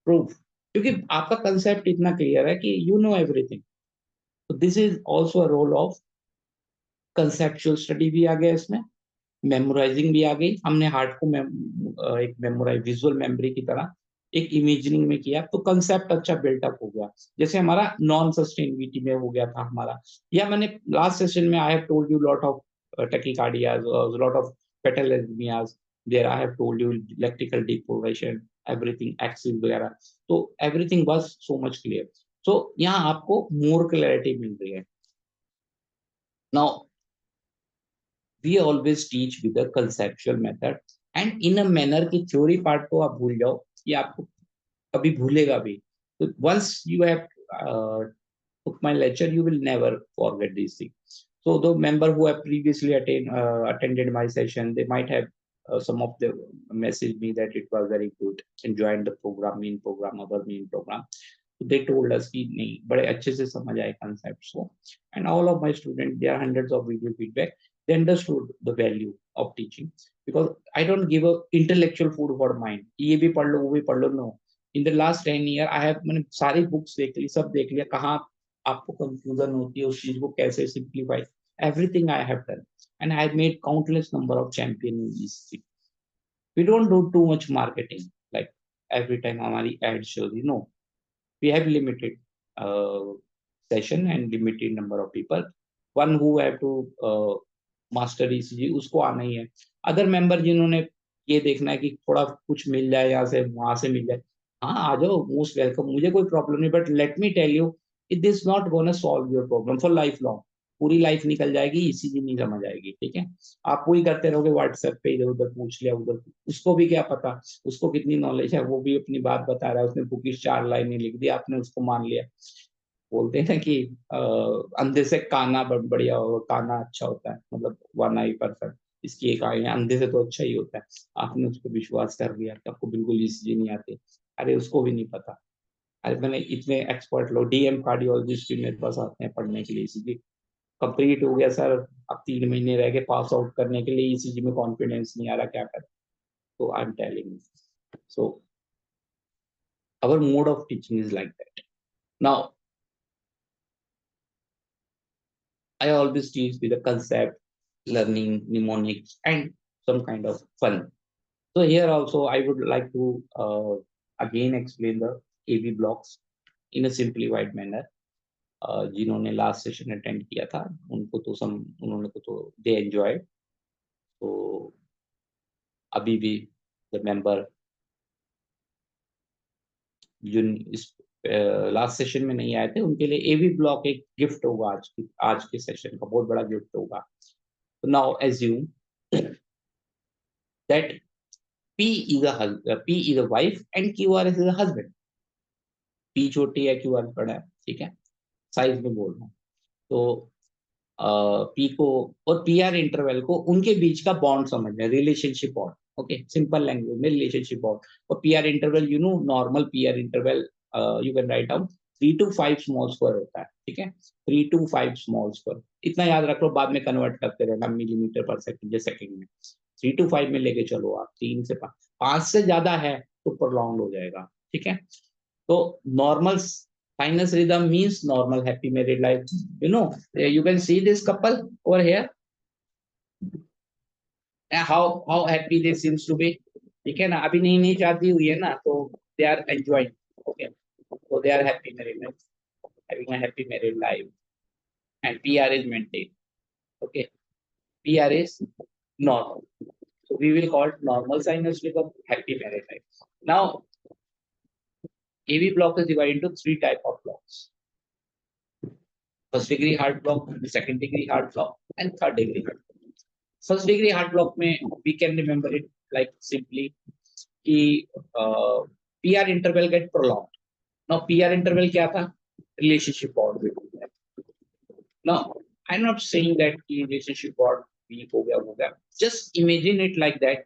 proof. क्योंकि आपका concept इतना clear है कि you know everything. So this is also a role of conceptual study भी आ गया इसमें. मेमोराइजिंग भी आ गई. हमने हार्ट को एक मेमोराइज विजुअल मेमोरी की तरह एक इमेजिनिंग में किया तो कंसेप्ट अच्छा बिल्टअप हो गया. जैसे हमारा नॉन सस्टेनेबिलिटी में हो गया था हमारा, या मैंने लास्ट सेशन में I have told you lot of tachycardias, lot of fatal arrhythmias. There I have told you electrical depolarization, everything axis वगैरह. तो everything was so much clear. So यहाँ आपको मोर क्लैरिटी मिल रही है. Now we always teach with a conceptual method and in a manner की theory part को आप भूल जाओ, ये आपको कभी भूलेगा भी. तो once you have took my lecture, you will never forget these things. So the member who have previously attended my session, they might have some of them messaged me that it was very good, enjoyed the program, main program, our main program. So they told us कि नहीं बड़े अच्छे से समझ आए concepts को. And all of my students, there are hundreds of video feedback. They understood the value of teaching because I don't give a intellectual food for mind. ये भी पढ़ लो वो भी पढ़ लो, no. In the last 10 years, I have मैंने सारी books देख ली, सब देख लिया, कहाँ आपको कंफ्यूजन होती है उस चीज को कैसे simplify. Everything I have done and I have made countless number of champion in this thing. We don't do too much marketing like every time हमारी ad show, you know. We have limited session and limited number of people. One who have to master ECG उसको आना ही है. Other member जिन्होंने ये देखना है कि थोड़ा कुछ मिल जाए यहाँ से वहां से मिल जाए, हाँ आ जाओ, मोस्ट वेलकम, मुझे कोई प्रॉब्लम नहीं. But let me tell you, it this not gonna solve your problem for life long. पूरी लाइफ निकल जाएगी, ECG नहीं समझ आएगी, ठीक है. आप वही करते रहोगे, व्हाट्सएप पे इधर उधर पूछ लिया, उधर उसको भी क्या पता उसको कितनी नॉलेज है, वो भी अपनी बात बता रहा है, उसने बुकिश 4 लाइनें लिख दी, आपने उसको मान लिया. बोलते हैं ना कि अंधे से काना बढ़िया होगा, काना अच्छा होता है, मतलब वन आई परफेक्ट. इसकी एक आई है, अंधे से तो अच्छा ही होता है. आपने उस पर विश्वास कर लिया कि आपको बिल्कुल ECG नहीं आती, अरे उसको भी नहीं पता. अरे मैंने इतने एक्सपर्ट लोग DM कार्डियोलॉजिस्ट भी मेरे पास आते हैं पढ़ने के लिए. ECG कंप्लीट हो गया सर, अब 3 महीने रह गए पास आउट करने के लिए, ECG में कॉन्फिडेंस नहीं आ रहा, क्या करें. So I'm telling you. So our mode of teaching is like that. Now, I always teach with a concept, learning, mnemonics, and some kind of fun. So here also I would like to again explain the AV blocks in a simplified manner. जिन्होंने last session attend किया था उनको तो सम उन्होंने तो they enjoy. तो अभी भी द मेंबर जो इस लास्ट सेशन में नहीं आए थे उनके लिए एवी ब्लॉक एक गिफ्ट होगा, आज के सेशन का बहुत बड़ा गिफ्ट होगा. तो now assume that P is a wife and QRS is a husband. P छोटी है, QRS बड़ा है, ठीक है, साइज में बोल रहा हूँ. तो P को और PR इंटरवल को उनके बीच का बॉन्ड समझना है, relationship bond. Okay, simple language में रिलेशनशिप बॉन्ड. और PR interval, you know, normal PR interval you can write down 3 to 5 small square होता है, ठीक है. 3 to 5 स्मॉल स्क्वायर, इतना याद रख लो, बाद में कन्वर्ट करते रहना मिलीमीटर पर सेकंड या सेकंड में. 3 to 5 में लेके चलो आप, 3 से 5 से ज्यादा है तो प्रोलॉन्ग हो जाएगा, ठीक है. तो normal sinus rhythm means normal happy married life. You know, you can see this couple over here. And how happy they seems to be. ठीक है ना, अभी नहीं नहीं शादी हुई है ना, तो they are enjoying. Okay, so they are happy married life, having a happy married life, and PR is maintained. Okay, PR is normal. So we will call it normal sinus rhythm, happy married life. Now, AV block is divided into 3 type of blocks. First degree heart block, second degree heart block, and third degree heart block. First degree heart block में we can remember it like simply कि PR interval get prolonged. Now PR interval क्या था? Relationship bond between them. Now I'm not saying that relationship bond weak हो गया. Just imagine it like that.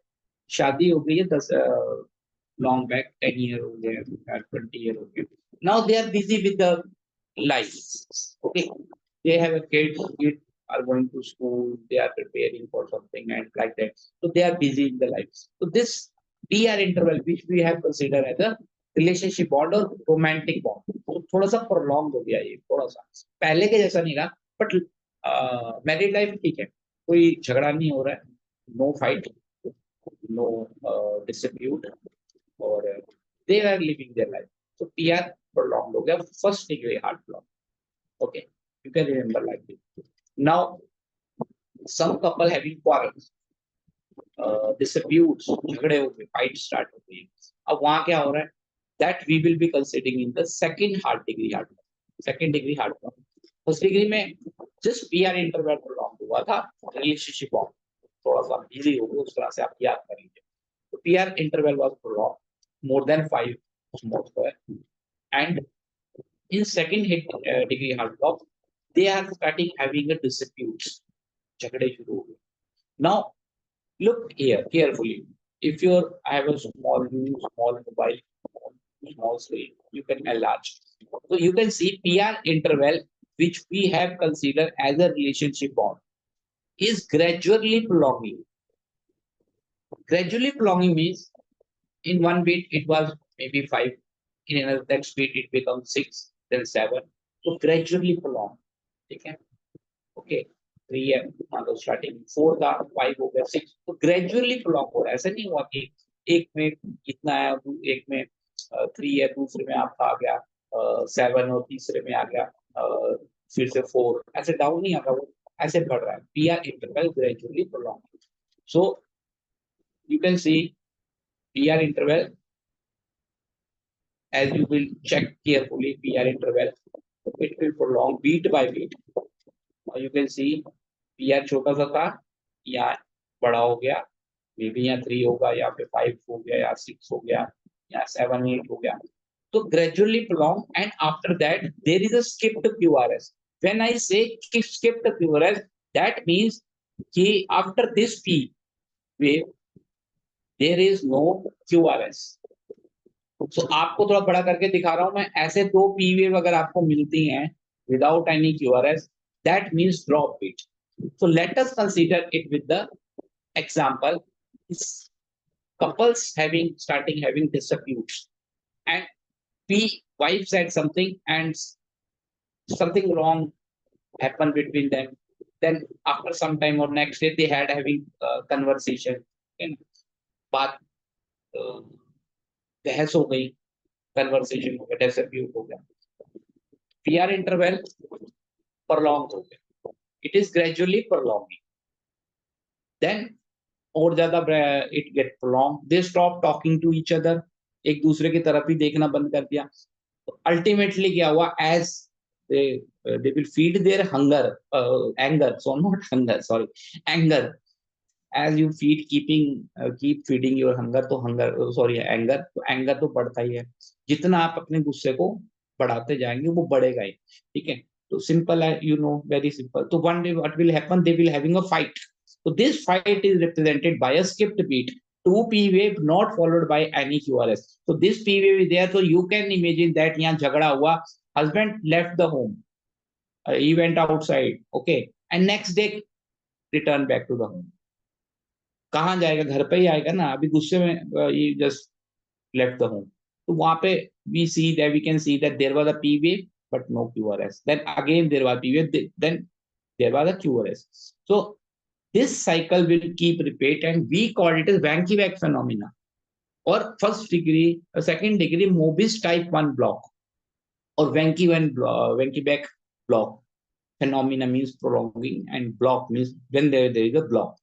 शादी हो गई है 10 long back, 10 year हो गया, 20 year हो गया. Now they are busy with the life. Okay, they have a kids are going to school, they are preparing for something and like that. So they are busy in the life. So this PR interval, which we have considered as a relationship bond or romantic bond, तो थोड़ा सा prolonged हो गया, ये थोड़ा सा पहले के जैसा नहीं रहा. बट मैरिड लाइफ ठीक है, कोई झगड़ा नहीं हो रहा है, नो फाइट, नो डिस्प्यूट, और they are living their life. So PR prolonged हो गया, first degree heart block. Okay, you can remember like this. Now, some couple having quarrels, disputes, झगड़े हो गए, fight start हो गई. अब वहां क्या हो रहा है? That we will be considering in the second heart degree heart block. Second degree heart block. First degree में just PR interval prolonged हुआ था, relationship bond थोड़ा सा busy हो गया, उस तरह से आप याद कर लीजिए. PR interval was prolonged more than 5 small square, and in second degree heart block, they are starting having a dispute. झगड़े शुरू हो गए. Now look here carefully. If you have a small mobile, small screen, you can enlarge. So you can see PR interval, which we have considered as a relationship bond, is gradually prolonging. Gradually prolonging means in one beat it was maybe 5, in another next beat it becomes 6, then 7. So gradually prolonged. Okay. Okay. 3 है, मान लो starting 4 था, 5 हो गया 6, तो gradually प्लॉक हो रहा है. ऐसा नहीं हुआ कि एक में इतना है, एक में 3 है, दूसरे में आपका आ गया 7 और तीसरे में आ गया फिर से 4. ऐसे डाउन नहीं आ रहा, वो ऐसे बढ़ रहा है. PR इंटरवल ग्रेजुअली प्लॉक. So you can see PR interval, as you will check carefully PR interval, it will prolong beat by beat. You can see PR छोटा सा था, या बड़ा हो गया, मे बी यहाँ 3 होगा, यहाँ पे 5 हो गया, या 6 हो गया, या 7 8 हो गया. तो gradually prolong, and after that there is a skipped QRS. When I say skipped QRS, that means कि after this P wave there is no QRS. So आपको थोड़ा बड़ा करके दिखा रहा हूं मैं. ऐसे 2 P wave अगर आपको मिलती हैं without any QRS, that means drop beat. So let us consider it with the example. Couples starting having disputes, and wife said something and something wrong happened between them. Then after some time or next day they had having conversation, and बात बहस हो गई, conversation हो गया, dispute हो गया. PR interval prolonged हो गया. It is gradually prolonging. Then और ज्यादा it get prolonged. They stop talking to each other. एक दूसरे की तरफ ही देखना बंद कर दिया. Ultimately क्या हुआ? As they will feed their anger. So not hunger, sorry, anger. As you keep feeding your anger, तो anger तो बढ़ता ही है. जितना आप अपने गुस्से को बढ़ाते जाएंगे वो बढ़ेगा ही. ठीक है. तो simple है, very simple. So one day what will happen? They will having a fight. So this fight is represented by a skipped beat. 2 P wave not followed by any QRS. So this P wave is there. So you can imagine that यहाँ झगड़ा हुआ. Husband left the home. He went outside. Okay. And next day return back to the home. कहाँ जाएगा? घर पे ही आएगा ना. अभी गुस्से में he just left the home. तो वहां पे we can see that there was a P wave but no QRS. Then again there was P wave. Then there was a QRS. So this cycle will keep repeat, and we call it as Vanky-Back phenomena, or second degree Mobis type 1 block, or Vanky-Back block. Phenomena means prolonging, and block means when there is a block.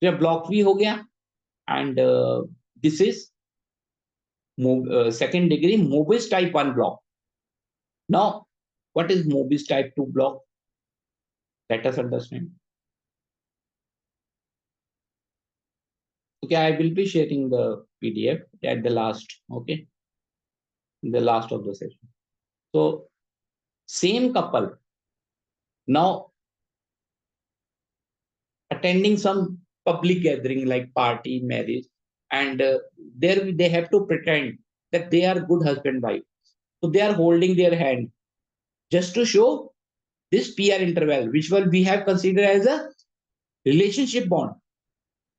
So block भी हो गया, and this is second degree Mobis type 1 block. Now, what is Mobis type 2 block? Let us understand. Okay, I will be sharing the PDF at the last, okay, in the last of the session. So, same couple now attending some public gathering like party, marriage, and there they have to pretend that they are good husband wife. So they are holding their hand just to show this PR interval, which we have considered as a relationship bond.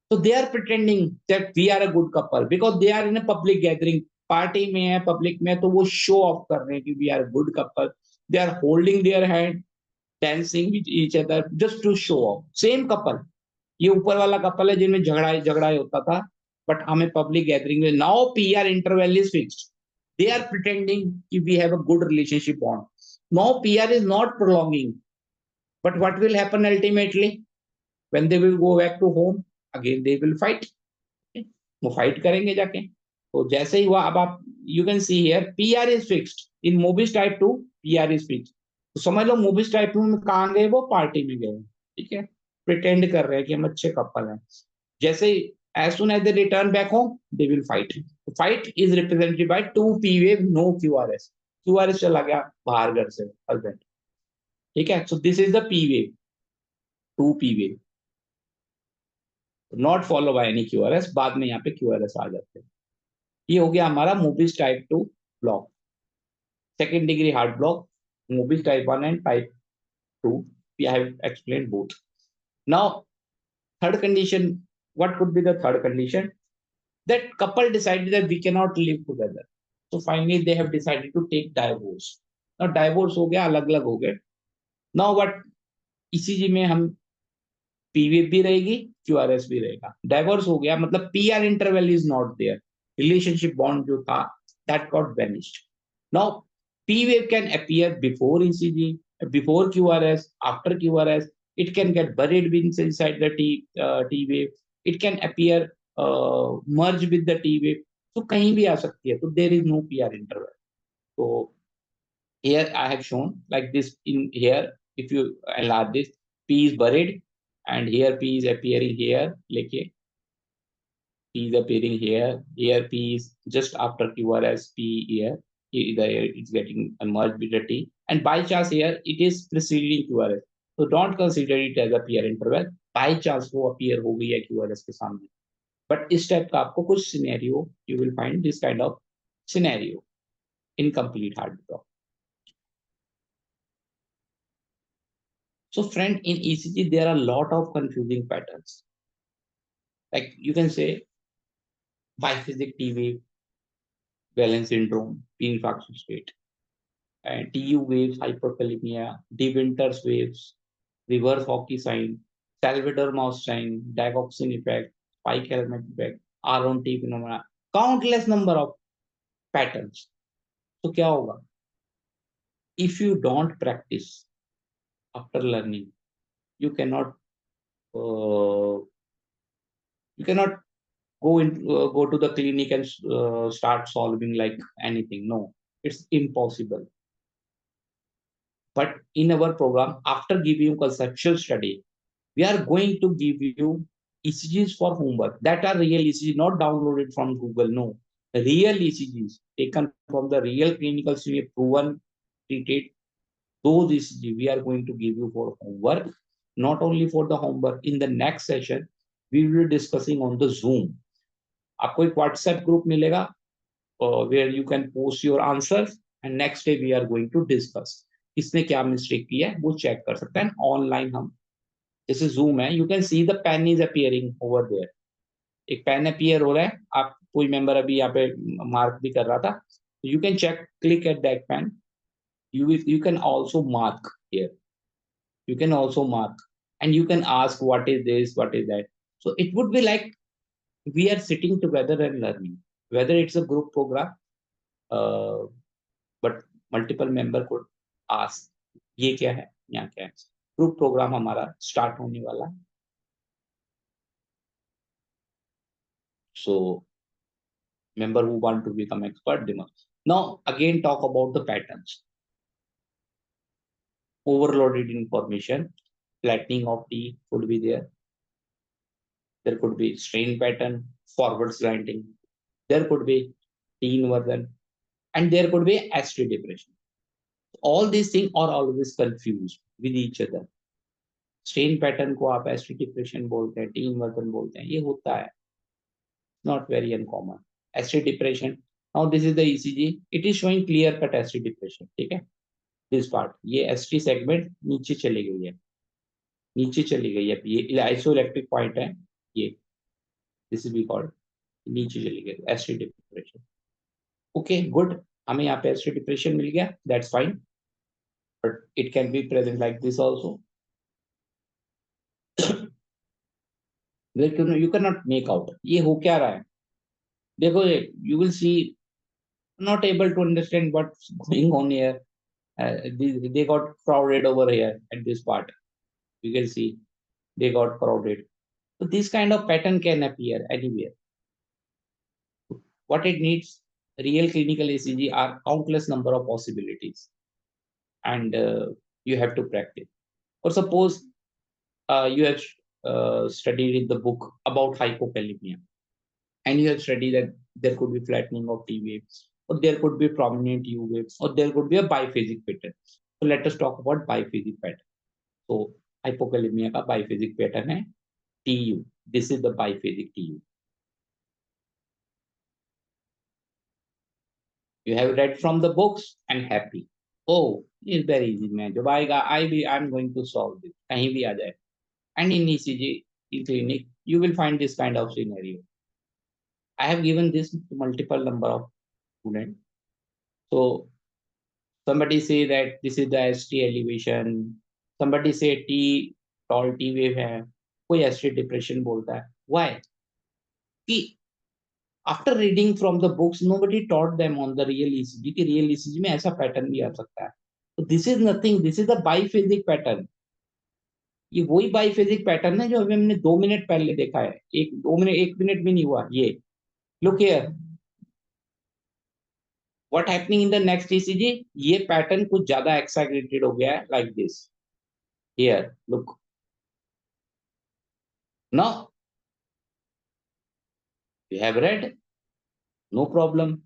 So they are pretending that we are a good couple because they are in a public gathering. Party में है, public में, तो वो show off कर रहे हैं कि we are a good couple. They are holding their hand, dancing with each other just to show off. Same couple. ये ऊपर वाला couple है जिनमें झगड़ा होता था, but हमें public gathering में now PR interval is fixed. They are pretending कि we have a good relationship bond. Now PR is not prolonging, but what will happen ultimately? When they will go back to home, again they will fight. वो fight करेंगे जाके. तो जैसे ही हुआ, अब आप you can see here PR is fixed. In Mobis type 2 PR is fixed. तो समझ लो Mobis type 2 में कहाँ गए? वो पार्टी में गए. ठीक है. Pretend कर रहे हैं कि हम अच्छे कपल हैं. जैसे As soon as they return back home, they will fight. Fight is represented by 2p wave, no QRS. QRS चला गया बाहर घर से हस्बैंड, ठीक है. So this is the p wave, 2p wave, not follow by any QRS. बाद में यहाँ पे QRS आ जाते हैं. ये हो गया हमारा movies type 2 block. Second degree heart block, Mobius type 1 and type 2. We have explained both. Now, third condition, what could be the third condition? That couple decided that we cannot live together. So finally, they have decided to take divorce. Now, divorce हो गया, अलग-अलग हो गए. Now, what ECG में हम PV भी रहेगी, QRS भी रहेगा. Divorce हो गया, मतलब PR interval is not there. Relationship bond जो था, that got vanished. Now, P wave can appear before ECG, before QRS, after QRS. It can get buried inside the T wave. It can appear merge with the T wave. So कहीं भी आ सकती है. So there is no PR interval. So here I have shown like this in here. If you enlarge this, P is buried, and here P is appearing here. लेके P is appearing here. Here P is just after QRS. P here. It's getting merged with the T, and by chance here it is preceding QRS. So don't consider it as a PR interval. By chance वो appear हो गई है QRS के सामने. But इस type का आपको कुछ scenario you will find this kind of scenario in complete heart block. So friend, in ECG there are a lot of confusing patterns. Like you can say biphasic T wave, Balance syndrome, pre-infarction state, and TU waves, hyperkalemia, De Winter's waves, reverse hockey sign, Salvador mouse sign, digoxin effect, spike element effect, RONT phenomena, countless number of patterns. So क्या होगा? If you don't practice after learning, you cannot uh, you cannot go to the clinic and start solving like anything. No, it's impossible. But in our program, after giving you conceptual study, we are going to give you ECGs for homework that are real ECG, not downloaded from Google. No, real ECGs taken from the real clinical study, proven, treated. Those ECG we are going to give you for homework. Not only for the homework. In the next session, we will be discussing on the Zoom. आपको एक WhatsApp group मिलेगा where you can post your answers, and next day we are going to discuss. इसने क्या mistake की है वो check कर सकते हैं ऑनलाइन. हम जैसे जूम है, you can see the pen is appearing over there. एक पेन अपीयर हो रहा है, आप कोई मेंबर अभी यहाँ पे मार्क भी कर रहा था, you can check, click at that pen. You can also mark here. You can also mark, and you can ask what is this, what is that. So it would be like we are sitting together and learning, whether it's a group program, but multiple member could ask ये क्या है, यहाँ क्या है. Group programme हमारा start होने वाला है. So member who want to become expert, they must now again talk about the patterns. Overloaded information, flattening of T could be there. There could be strain pattern, forward slanting. There could be T inversion, and there could be ST depression. All these things are always confused with each other. Strain pattern को आप ST depression बोलते हैं, T inversion बोलते हैं, ये होता है, not very uncommon. ST depression, now this is the ECG, it is showing clear cut ST depression. ठीक है, दिस पार्ट, ये एसटी सेगमेंट नीचे चली गई है, नीचे चली गई है, ये आइसोइलेक्ट्रिक पॉइंट है, ये दिस इज बी कॉल्ड, नीचे चली गई एसटी डिप्रेशन. ओके गुड, हमें यहाँ पे एसटी डिप्रेशन मिल गया, that's fine, but it can be present like this also. You cannot make out ये हो क्या रहा है. देखो, you will see, not able to understand what's going on here. They got crowded over here at this part. You can see they got crowded. So this kind of pattern can appear anywhere. What it needs, real clinical ECG are countless number of possibilities, and you have to practice. Or suppose you have studied in the book about hypokalemia. and you have studied that there could be flattening of T waves, or there could be prominent U waves, or there could be a biphasic pattern. So let us talk about biphasic pattern. So hypokalemia का biphasic pattern है TU. This is the biphasic TU. You have read from the books and happy. Oh, it's very easy, man. जब आएगा, I'm going to solve this. कहीं भी आ जाए. And in ECG, in clinic, you will find this kind of scenario. I have given this to multiple number of students. So somebody say that this is the ST elevation. Somebody say T tall T wave है. कोई ST depression बोलता है. Why? कि after reading from the books, nobody taught them on the real ECG कि real ECG में ऐसा pattern भी आ सकता है. So this is nothing. This is the biphasic pattern. ये वही biphasic pattern है जो अभी हमने 2 मिनट पहले देखा है. 1 मिनट भी नहीं हुआ. ये look here. What happening in the next ECG? ये pattern कुछ ज़्यादा exaggerated हो गया है like this. Here, look. Now you have read, no problem.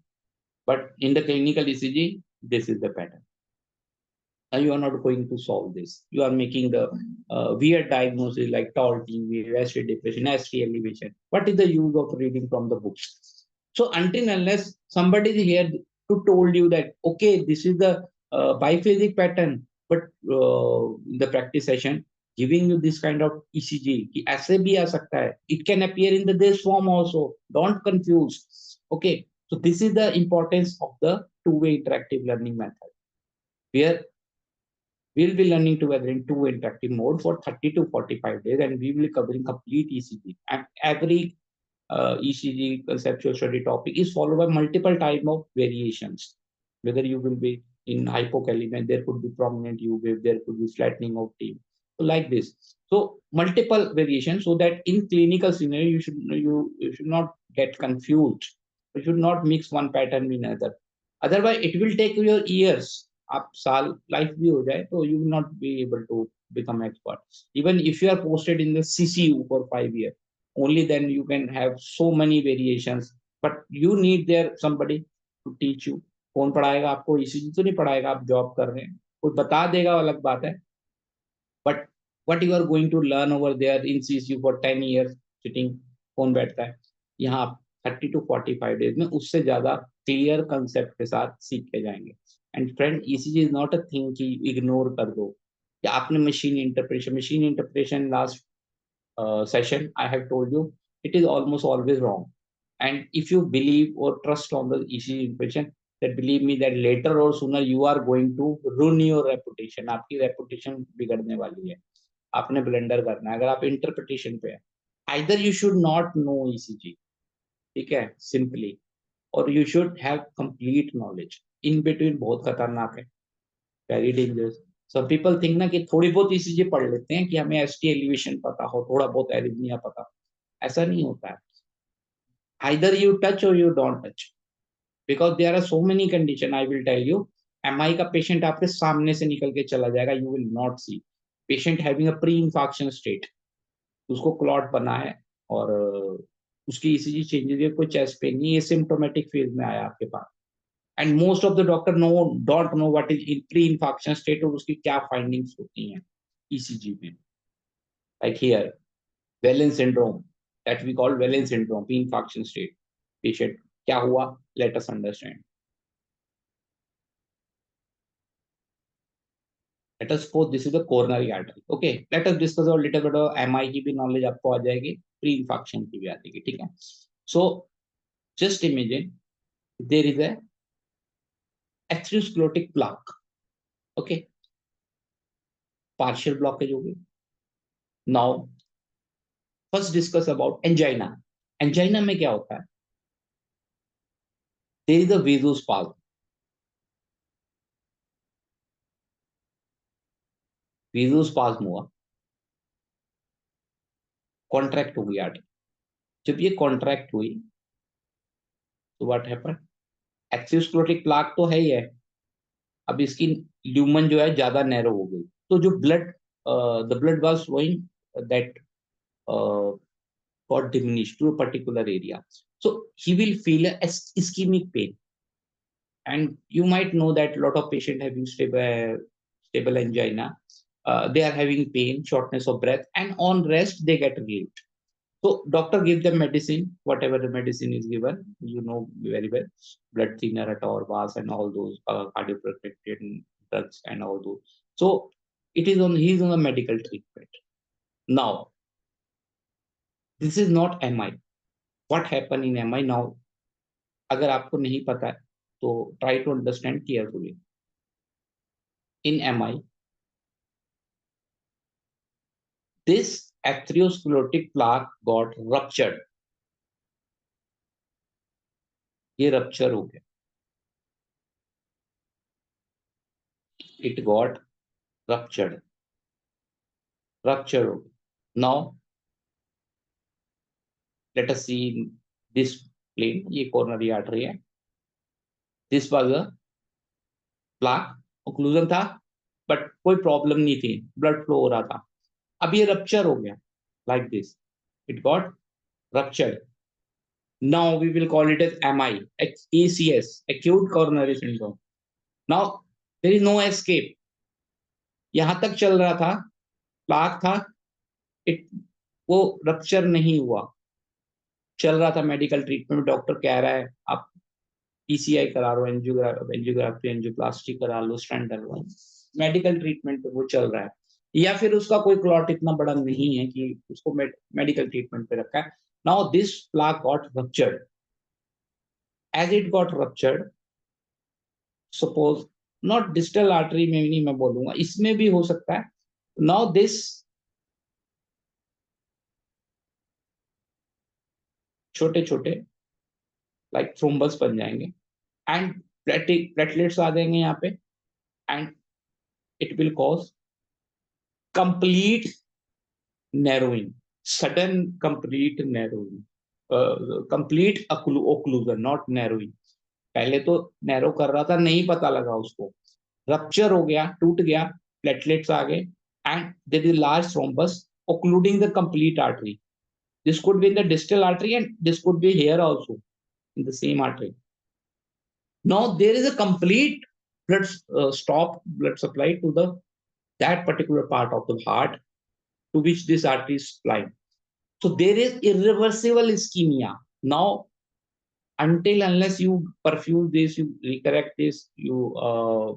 But in the clinical ECG, this is the pattern. Now you are not going to solve this. You are making the weird diagnosis like tall TV, ST depression, ST elevation. What is the use of reading from the books? So until unless somebody is here to told you that, okay, this is the biphasic pattern, but in the practice session, giving you this kind of ECG, कि ऐसे भी आ सकता है. It can appear in the this form also. Don't confuse. Okay. So this is the importance of the two-way interactive learning method, where we'll be learning together in two interactive mode for 30 to 45 days, and we will be covering complete ECG. And every ECG conceptual study topic is followed by multiple type of variations. Whether you will be in hypokalemia, there could be prominent U wave, there could be flattening of T. So like this. So multiple variations, so that in clinical scenario you should not get confused. You should not mix one pattern with another. Otherwise, it will take your years. आप साल life भी हो जाए तो you will not be able to become expert. Even if you are posted in the CCU for 5 years, only then you can have so many variations. But you need there somebody to teach you. कौन पढ़ाएगा आपको? ECG तो नहीं पढ़ाएगा. आप job कर रहे हैं, कोई बता देगा अलग बात है. But what you are going to learn over there in CCU for 10 years sitting, कौन बैठता है? यहाँ आप 30 to 45 days में उससे ज्यादा क्लियर कंसेप्ट के साथ सीख के जाएंगे. And friend, ECG is not a thing कि इग्नोर कर दो. कि आपने machine interpretation last session I have told you, it is almost always wrong. And if you believe or trust on the ECG interpretation, that believe me that later or sooner you are going to ruin your reputation. आपकी reputation बिगड़ने वाली है. आपने blender करना है अगर आप interpretation पे है. Either you should not know ECG, ठीक है, simply, or you should have complete knowledge. In between बहुत खतरनाक है, very dangerous. Some people think ना कि थोड़ी बहुत ECG पढ़ लेते हैं कि हमें ST एलिवेशन पता हो, थोड़ा बहुत एरिथमिया पता. ऐसा नहीं होता है. Either you touch or you don't touch, because there are so many condition. I will tell you, MI का पेशेंट आपके सामने से निकल के चला जाएगा, you will not see. Patient having a pre-infarction state, उसको क्लॉट बना है और उसकी ECG चेंजेस है, कोई चेस्ट पेन नहीं, ये सिम्टोमेटिक फेज में आया आपके पास. And most of the doctor don't know what is pre infection state और उसकी क्या फाइंडिंग्स होती हैं ECG में. Like here Wellens syndrome, that we call Wellens syndrome, pre infection state. Patient क्या हुआ? Let us understand. Let us suppose this is the coronary artery. Okay, let us discuss a little bit of MI की भी knowledge आपको आ जाएगी, pre infection की भी आ जाएगी. ठीक है. So just imagine there is a atherosclerotic plaque. Okay, partial blockage हो गई. Now first discuss about angina. Angina में क्या होता है? There is a vasospasm. Vasospasm हुआ, कॉन्ट्रैक्ट हो गई आर्टरी. जब ये कॉन्ट्रैक्ट हुई तो व्हाट हैपन? एक्सियोस्क्लेरोटिक प्लाक तो है ही है, अब इसकी ल्यूमन जो है ज्यादा नैरो हो गई. तो जो blood the blood was flowing that got diminished to a particular area. So he will feel a ischemic pain. And you might know that a lot of patients having stable angina, they are having pain, shortness of breath, and on rest they get relieved. So doctor give them medicine, whatever the medicine is given, you know very well, blood thinner, atorvastatin, and all those cardioprotectant drugs and all those. So it is on he's on a medical treatment. Now this is not MI. What happened in MI now? अगर आपको नहीं पता है तो try to understand carefully. In MI, this atherosclerotic plaque got ruptured. ये rupture हो गया. It got ruptured. Rupture हो गया. Now let us see this plane. ये coronary artery है. This was a plaque. Occlusion था, but कोई problem नहीं थी. Blood flow हो रहा था. अब ये rupture हो गया. Like this. It got ruptured. Now we will call it as MI, ACS, acute coronary syndrome. Now there is no escape. यहां तक चल रहा था, प्लाक था, वो रप्चर नहीं हुआ, चल रहा था मेडिकल ट्रीटमेंट. डॉक्टर कह रहा है आप पीसीआई करा लो, एंजियोग्राफी, एंजियोप्लास्टी करा लो, स्टेंट डलवाओ. मेडिकल ट्रीटमेंट पे वो चल रहा है, या फिर उसका कोई क्लॉट इतना बड़ा नहीं है कि उसको मेडिकल ट्रीटमेंट पे रखा है. Now this plaque got ruptured. As it got ruptured, suppose not distal artery में नहीं मैं बोलूंगा, इसमें भी हो सकता है. नाउ दिस छोटे छोटे लाइक थ्रोम्बस बन जाएंगे एंड प्लेटलेट्स आ जाएंगे यहाँ पे, and it will cause complete narrowing, sudden complete narrowing, complete occlusion, not narrowing. पहले तो नैरो कर रहा था, नहीं पता लगा उसको, रप्चर हो गया, टूट गया, प्लेटलेट्स आ गए, and there is large thrombus occluding the complete artery. This could be in the distal artery and this could be here also in the same artery. Now there is a complete stop blood supply to the that particular part of the heart to which this artery is supplying. So there is irreversible ischemia. Now until unless you perfuse this, you recorrect this, you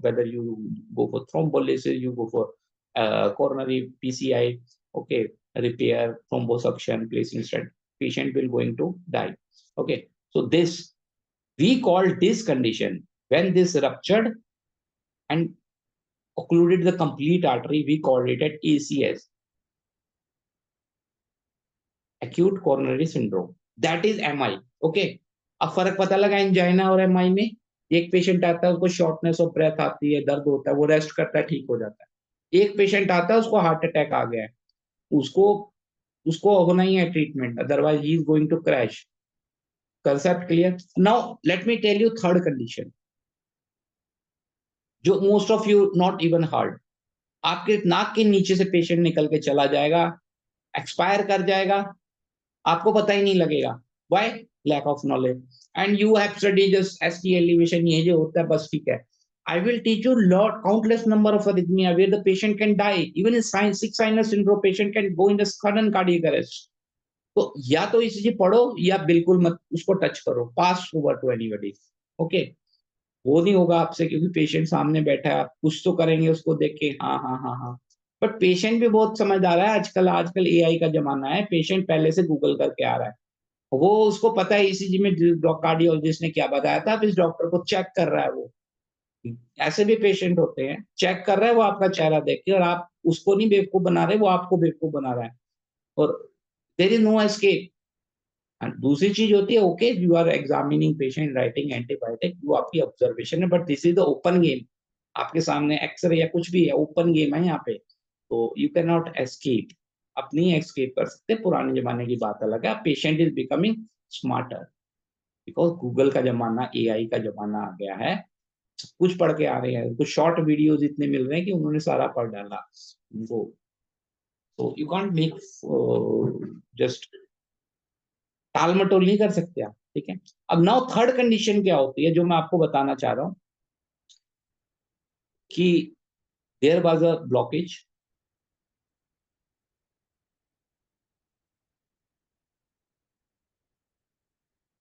whether you go for thrombolysis, you go for coronary PCI, okay, repair, thrombosuction, placing stent, patient will going to die. Okay, so this we call this condition when this ruptured and occluded the complete artery, we call it at ACS, acute coronary syndrome. That is MI. Okay, अब फर्क पता लगा angina और MI में. एक patient आता है उसको शॉर्टनेस ऑफ ब्रेथ आती है, दर्द होता है, वो रेस्ट करता है, ठीक हो जाता है. एक पेशेंट आता है उसको हार्ट अटैक आ गया है, उसको उसको होना ही है treatment, otherwise he is going to crash. Concept clear? Now let me tell you third condition जो most of you not even heard. आपके नाक के नीचे से पेशेंट निकल के चला जाएगा, एक्सपायर कर जाएगा, आपको पता ही नहीं लगेगा. Why? Lack of knowledge. And you have study just ST elevation, ये जो होता है बस ठीक है. I will teach you lot countless number of arrhythmia where the patient can die. Even in sick sinus syndrome, patient can go in the sudden cardiac arrest. तो या तो ECG पढ़ो या बिल्कुल मत उसको टच करो, पास ओवर टू एनीबॉडी. ओके, वो नहीं होगा आपसे क्योंकि पेशेंट सामने बैठा है, आप कुछ तो करेंगे उसको देख के, हाँ हाँ हाँ हाँ. बट पेशेंट भी बहुत समझदार है आजकल. आजकल एआई का जमाना है, पेशेंट पहले से गूगल करके आ रहा है, वो उसको पता है ECG में कार्डियोलॉजिस्ट ने क्या बताया था, अब इस डॉक्टर को चेक कर रहा है. वो ऐसे भी पेशेंट होते हैं, चेक कर रहा है वो आपका चेहरा देख के, और आप उसको नहीं बेवकूफ बना रहे, वो आपको बेवकूफ बना रहा है. और देयर इज नो एस्केप. दूसरी चीज होती है, okay you are examining patient, writing antibiotic, वो आपकी ऑब्जर्वेशन है, but this is the open game. आपके सामने एक्सरे या कुछ भी है, ओपन गेम है यहाँ पे, तो यू कैन नॉट एस्केप. आप नहीं एस्केप कर सकते. पुराने जमाने की बात अलग है, patient is becoming smarter because Google का जमाना, एआई का जमाना आ गया है. सब कुछ पढ़ के आ रहे हैं, कुछ शॉर्ट वीडियोस इतने मिल रहे हैं कि उन्होंने सारा पढ़ डाला उनको. तो यू कांट मेक जस्ट टाल मटोल नहीं कर सकते आप. ठीक है। अब नाउ थर्ड कंडीशन क्या होती है जो मैं आपको बताना चाह रहा हूं कि there was a blockage,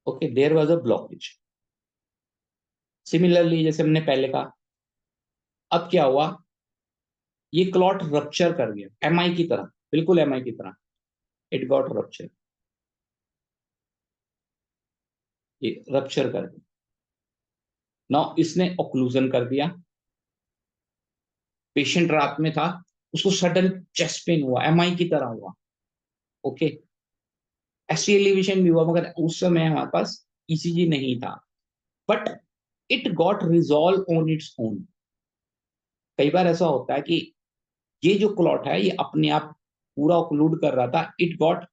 okay, there was a blockage. Similarly जैसे हमने पहले कहा, अब क्या हुआ, ये क्लॉट रप्चर कर गया एमआई की तरह, बिल्कुल एमआई की तरह, इट गॉट रप्चर, ये रप्चर कर दिया। नाउ इसने ऑक्लूजन कर दिया, पेशेंट रात में था, उसको सडन चेस्ट पेन हुआ, एमआई की तरह हुआ, ओके, एसटी एलिवेशन भी हुआ, मगर उस समय हमारे पास ईसीजी नहीं था, but it got resolve on its own. कई बार ऐसा होता है कि ये जो क्लॉट है ये अपने आप पूरा ऑक्लूड कर रहा था, it got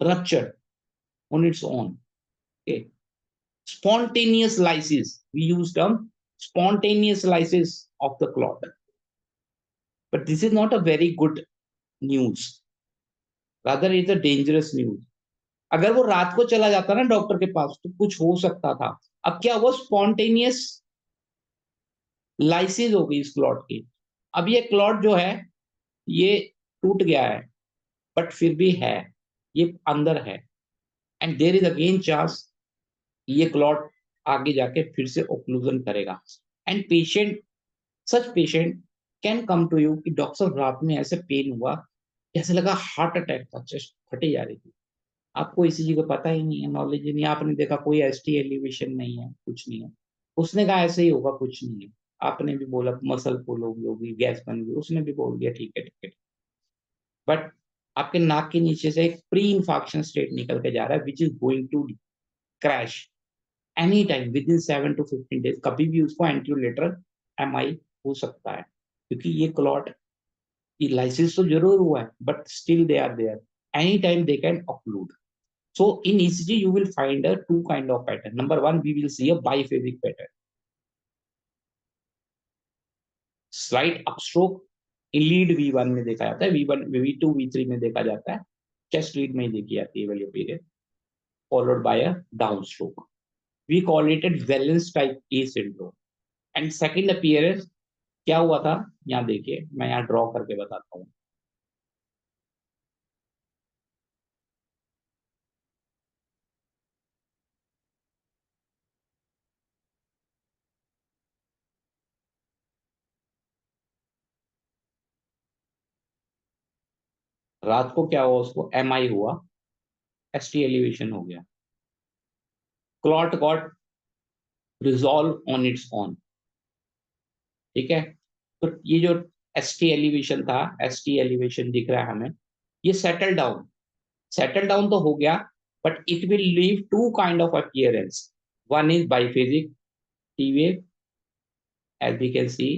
ruptured on its own, okay. Spontaneous lysis, we use term spontaneous lysis of the clot, but this is not a very good news, rather it's a dangerous news. अगर वो रात को चला जाता ना डॉक्टर के पास तो कुछ हो सकता था। अब क्या हुआ, स्पॉन्टेनियस लाइसिस हो गई इस क्लॉट की। अब ये क्लॉट जो है ये टूट गया है, बट फिर भी है, ये अंदर है, and there is again chance ये क्लॉट आगे जाके फिर से ओक्लूजन करेगा, and patient, such patient can come to you कि डॉक्टर साहब रात में ऐसे पेन हुआ, जैसे लगा हार्ट अटैक था, चेस्ट फटे जा रही थी। आपको ईसीजी का पता ही नहीं है, नॉलेज ही नहीं, आपने देखा कोई एसटी एलिवेशन नहीं है, कुछ नहीं है, उसने कहा ऐसे ही होगा, कुछ नहीं है। आपने भी बोला मसल पुल होगी, गैस बन गई, उसने भी बोल दिया ठीक है ठीक है, बट आपके नाक के नीचे से एक प्री इन्फॉक्शन स्टेट निकल के जा रहा है, which is going to crash any time with in 7 to 15 days, कभी भी उसको एंटीलेटरल एमआई हो सकता है, क्योंकि ये क्लॉट, ये लाइसेंस तो जरूर हुआ है, but still they are there, any time they can occlude. So in ECG, you will find a two kind of pattern. Number one, we will see a biphasic pattern. Slight upstroke in lead V1 में देखा जाता है, V1, V2, V3 में देखा जाता है, chest lead में ही देखी जाती है वाली period, followed by a downstroke. We call it a valence type A syndrome. And second appearance क्या हुआ था, यहाँ देखिए, मैं यहाँ ड्रॉ करके बताता हूँ। रात को क्या हुआ, उसको एमआई हुआ, एसटी एलिवेशन हो गया, clot got resolve on its own, ठीक है। तो ये जो एस टी एलिवेशन था, एस टी एलिवेशन दिख रहा है हमें, ये सेटल डाउन तो हो गया, but it will leave two kind of appearance. One is biphasic T wave, as we can see,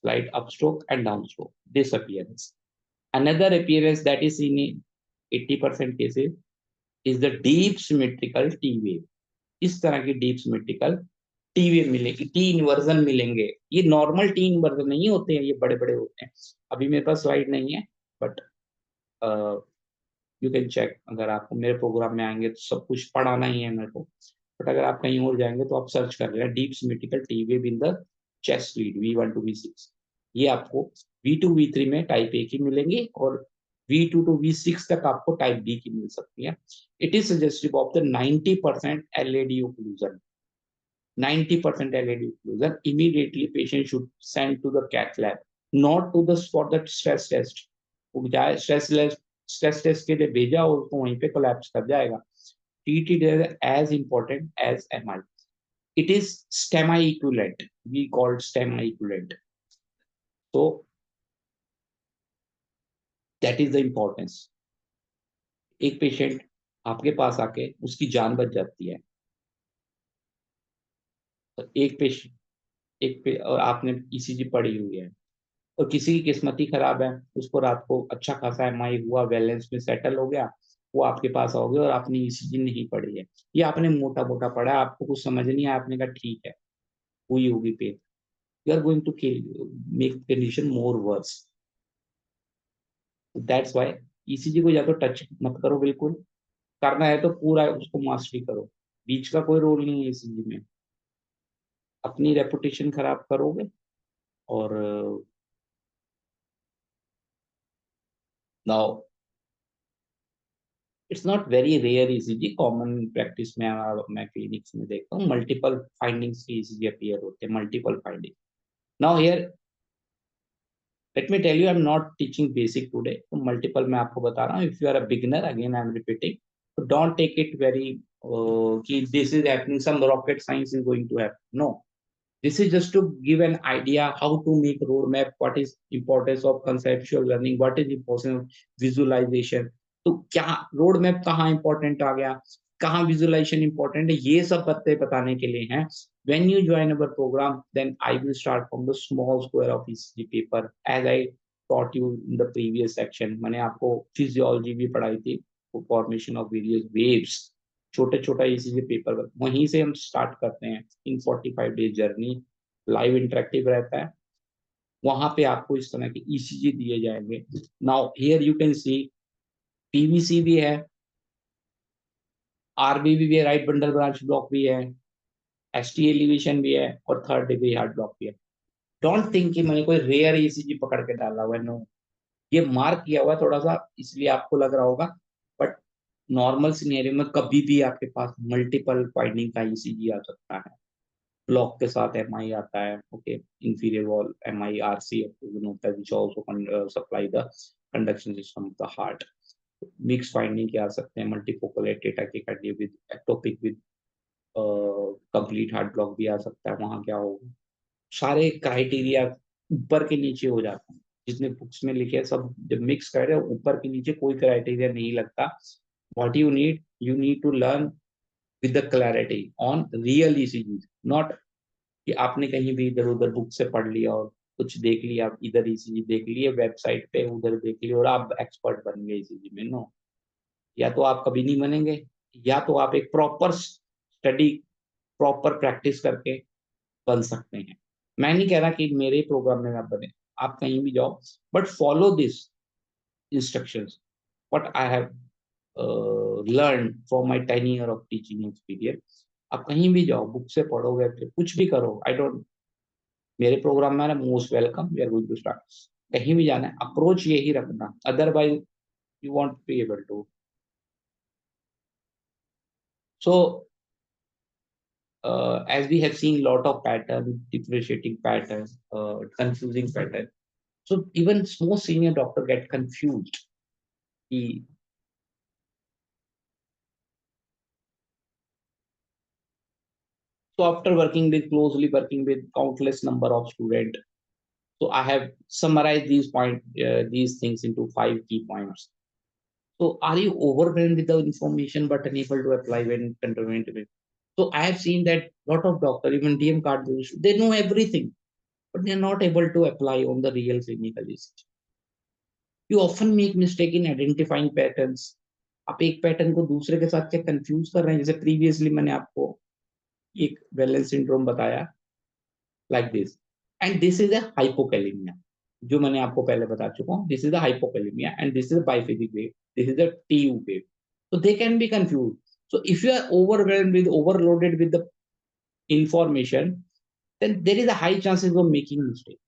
slight upstroke and downstroke, this appearance. Another appearance that is seen in 80% cases is the deep symmetrical T wave. इस तरह की deep symmetrical T wave मिलेगी, T inversion मिलेंगे। ये normal T inversion नहीं होते हैं, ये बड़े बड़े होते हैं। अभी मेरे पास स्लाइड नहीं है, बट यू कैन चेक, अगर आपको मेरे प्रोग्राम में आएंगे तो सब कुछ पढ़ाना ही है मेरे को, बट अगर आप कहीं और जाएंगे तो आप सर्च कर रहे हैं deep symmetrical T wave in the chest lead V1 to V6, ये आपको V2 V3 में टाइप ए की मिलेंगी, और V2 to V6 तक आपको टाइप बी की मिल सकती है। It is suggestive of the 90% LAD occlusion, 90% LED occlusion, immediately patient should send to the cath lab, not to the for the stress test. वो जाए स्ट्रेस टेस्ट के लिए भेजा और उसको वहीं पे कोलैप्स कर जाएगा। TT is as important as MI. It is STEMI equivalent. We call it STEMI equivalent. So that is the importance. एक पेशेंट आपके पास आके उसकी जान बच जाती है, तो एक पेशेंट, और आपने ईसीजी पढ़ी हुई है, और किसी की किस्मत ही खराब है, उसको रात को अच्छा खासा एमआई हुआ, बैलेंस में सेटल हो गया, वो आपके पास आओगे और आपने ईसीजी नहीं पढ़ी है, ये आपने मोटा मोटा पढ़ा है, आपको कुछ समझ नहीं आया, आपने कहा ठीक है हुई होगी pain, you are going to kill, make condition more worse. That's why ECG को या तो टच मत करो बिल्कुल, करना है तो पूरा उसको मास्टरी करो, बीच का कोई रोल नहीं है ईसीजी में। अपनी रेपुटेशन खराब करोगे और now it's not very rare ECG, common practice में मैं क्लिनिक्स में देखता हूँ मल्टीपल फाइंडिंग्स की ईसीजी अपीयर होते हैं, multiple finding. Now here let me tell you, I am not teaching basic today, तो मल्टीपल मैं आपको बता रहा हूँ। If you are a beginner, again I am repeating, तो डोंट टेक इट वेरी कि this is happening, some rocket science is going to happen, no. This is just to give an idea how to make roadmap, what is importance of conceptual learning, what is importance of visualization। तो क्या road map कहाँ important आ गया, कहाँ visualisation important है, ये सब बातें बताने के लिए हैं। When you join our program, then I will start from the small square of ECG paper, as I taught you in the previous section। मैंने आपको फिजियोलॉजी भी पढ़ाई थी, फॉर्मेशन ऑफ वेरियस वेव्स, छोटे छोटा ईसीजी पेपर, वहीं से हम स्टार्ट करते हैं। इन 45 डेज जर्नी लाइव इंटरेक्टिव रहता है, वहां पे आपको इस तरह के ईसीजी दिए जाएंगे। Now here you can C PVC भी है, आरबीबी भी है, राइट बंडल ब्रांच ब्लॉक भी है, एसटी एलिवेशन भी है, और थर्ड डिग्री हार्ट ब्लॉक भी है। डोंट थिंक कि मैंने कोई रेयर ईसीजी पकड़ के डाला हुआ है, नो। ये मार्क किया हुआ है थोड़ा सा, इसलिए आपको लग रहा होगा, बट नॉर्मल सिनेरियो में कभी भी आपके पास मल्टीपल फाइंडिंग का ईसीजी आ सकता है। ब्लॉक के साथ एमआई आता है, okay, inferior wall MI RC होता है, which also supply the conduction system of the heart. Mix finding के आ सकते हैं, multifocal tachycardia with ectopic with complete heart block भी आ सकता है। वहां क्या होगा, सारे क्राइटेरिया ऊपर के नीचे हो जाते हैं, जितने बुक्स में लिखे हैं सब जब मिक्स कर रहे हो, ऊपर के नीचे कोई क्राइटेरिया नहीं लगता। What you need to learn with the clarity on real ECG, not कि आपने कहीं भी इधर उधर बुक से पढ़ लिया और कुछ देख लिया, इधर ईसीजी देख लिए वेबसाइट पे, उधर देख लिया और आप एक्सपर्ट बन गए ईसीजी में, नो। या तो आप कभी नहीं बनेंगे, या तो आप एक प्रॉपर स्टडी, प्रॉपर प्रैक्टिस करके बन सकते हैं। मैं नहीं कह रहा कि मेरे प्रोग्राम में आप बने, आप कहीं भी जाओ, but follow this instructions what I have learn from my 10 year of teaching experience. आप कहीं भी जाओ, बुक से पढ़ोगे, कुछ भी करो, आई डोंट, मेरे प्रोग्राम में ना most welcome, we are going to start. कहीं भी जाना है अप्रोच यही रखना, otherwise you won't be able to. So as we have seen lot of pattern, differentiating pattern, confusing pattern, so even most senior doctor get confused कि, so after working with closely working with countless number of students, so I have summarized these these things into 5 key points. So are you overwhelmed with the information but unable to apply when confronted with? So I have seen that lot of doctor, even DM card, they know everything, but they are not able to apply on the real clinical list. You often make mistake in identifying patterns। आप एक pattern को दूसरे के साथ क्या confuse कर रहे हैं, जैसे प्रीवियसली मैंने आपको एक बैलेंस सिंड्रोम बताया, like this, and this is a hypokalaemia, जो मैंने आपको पहले बता चुका हूँ, this is a hypokalaemia and this is a biphasic wave, this is a TU wave. So they can be confused. So if you are overwhelmed with, overloaded with the information, then there is a high chances of making mistake.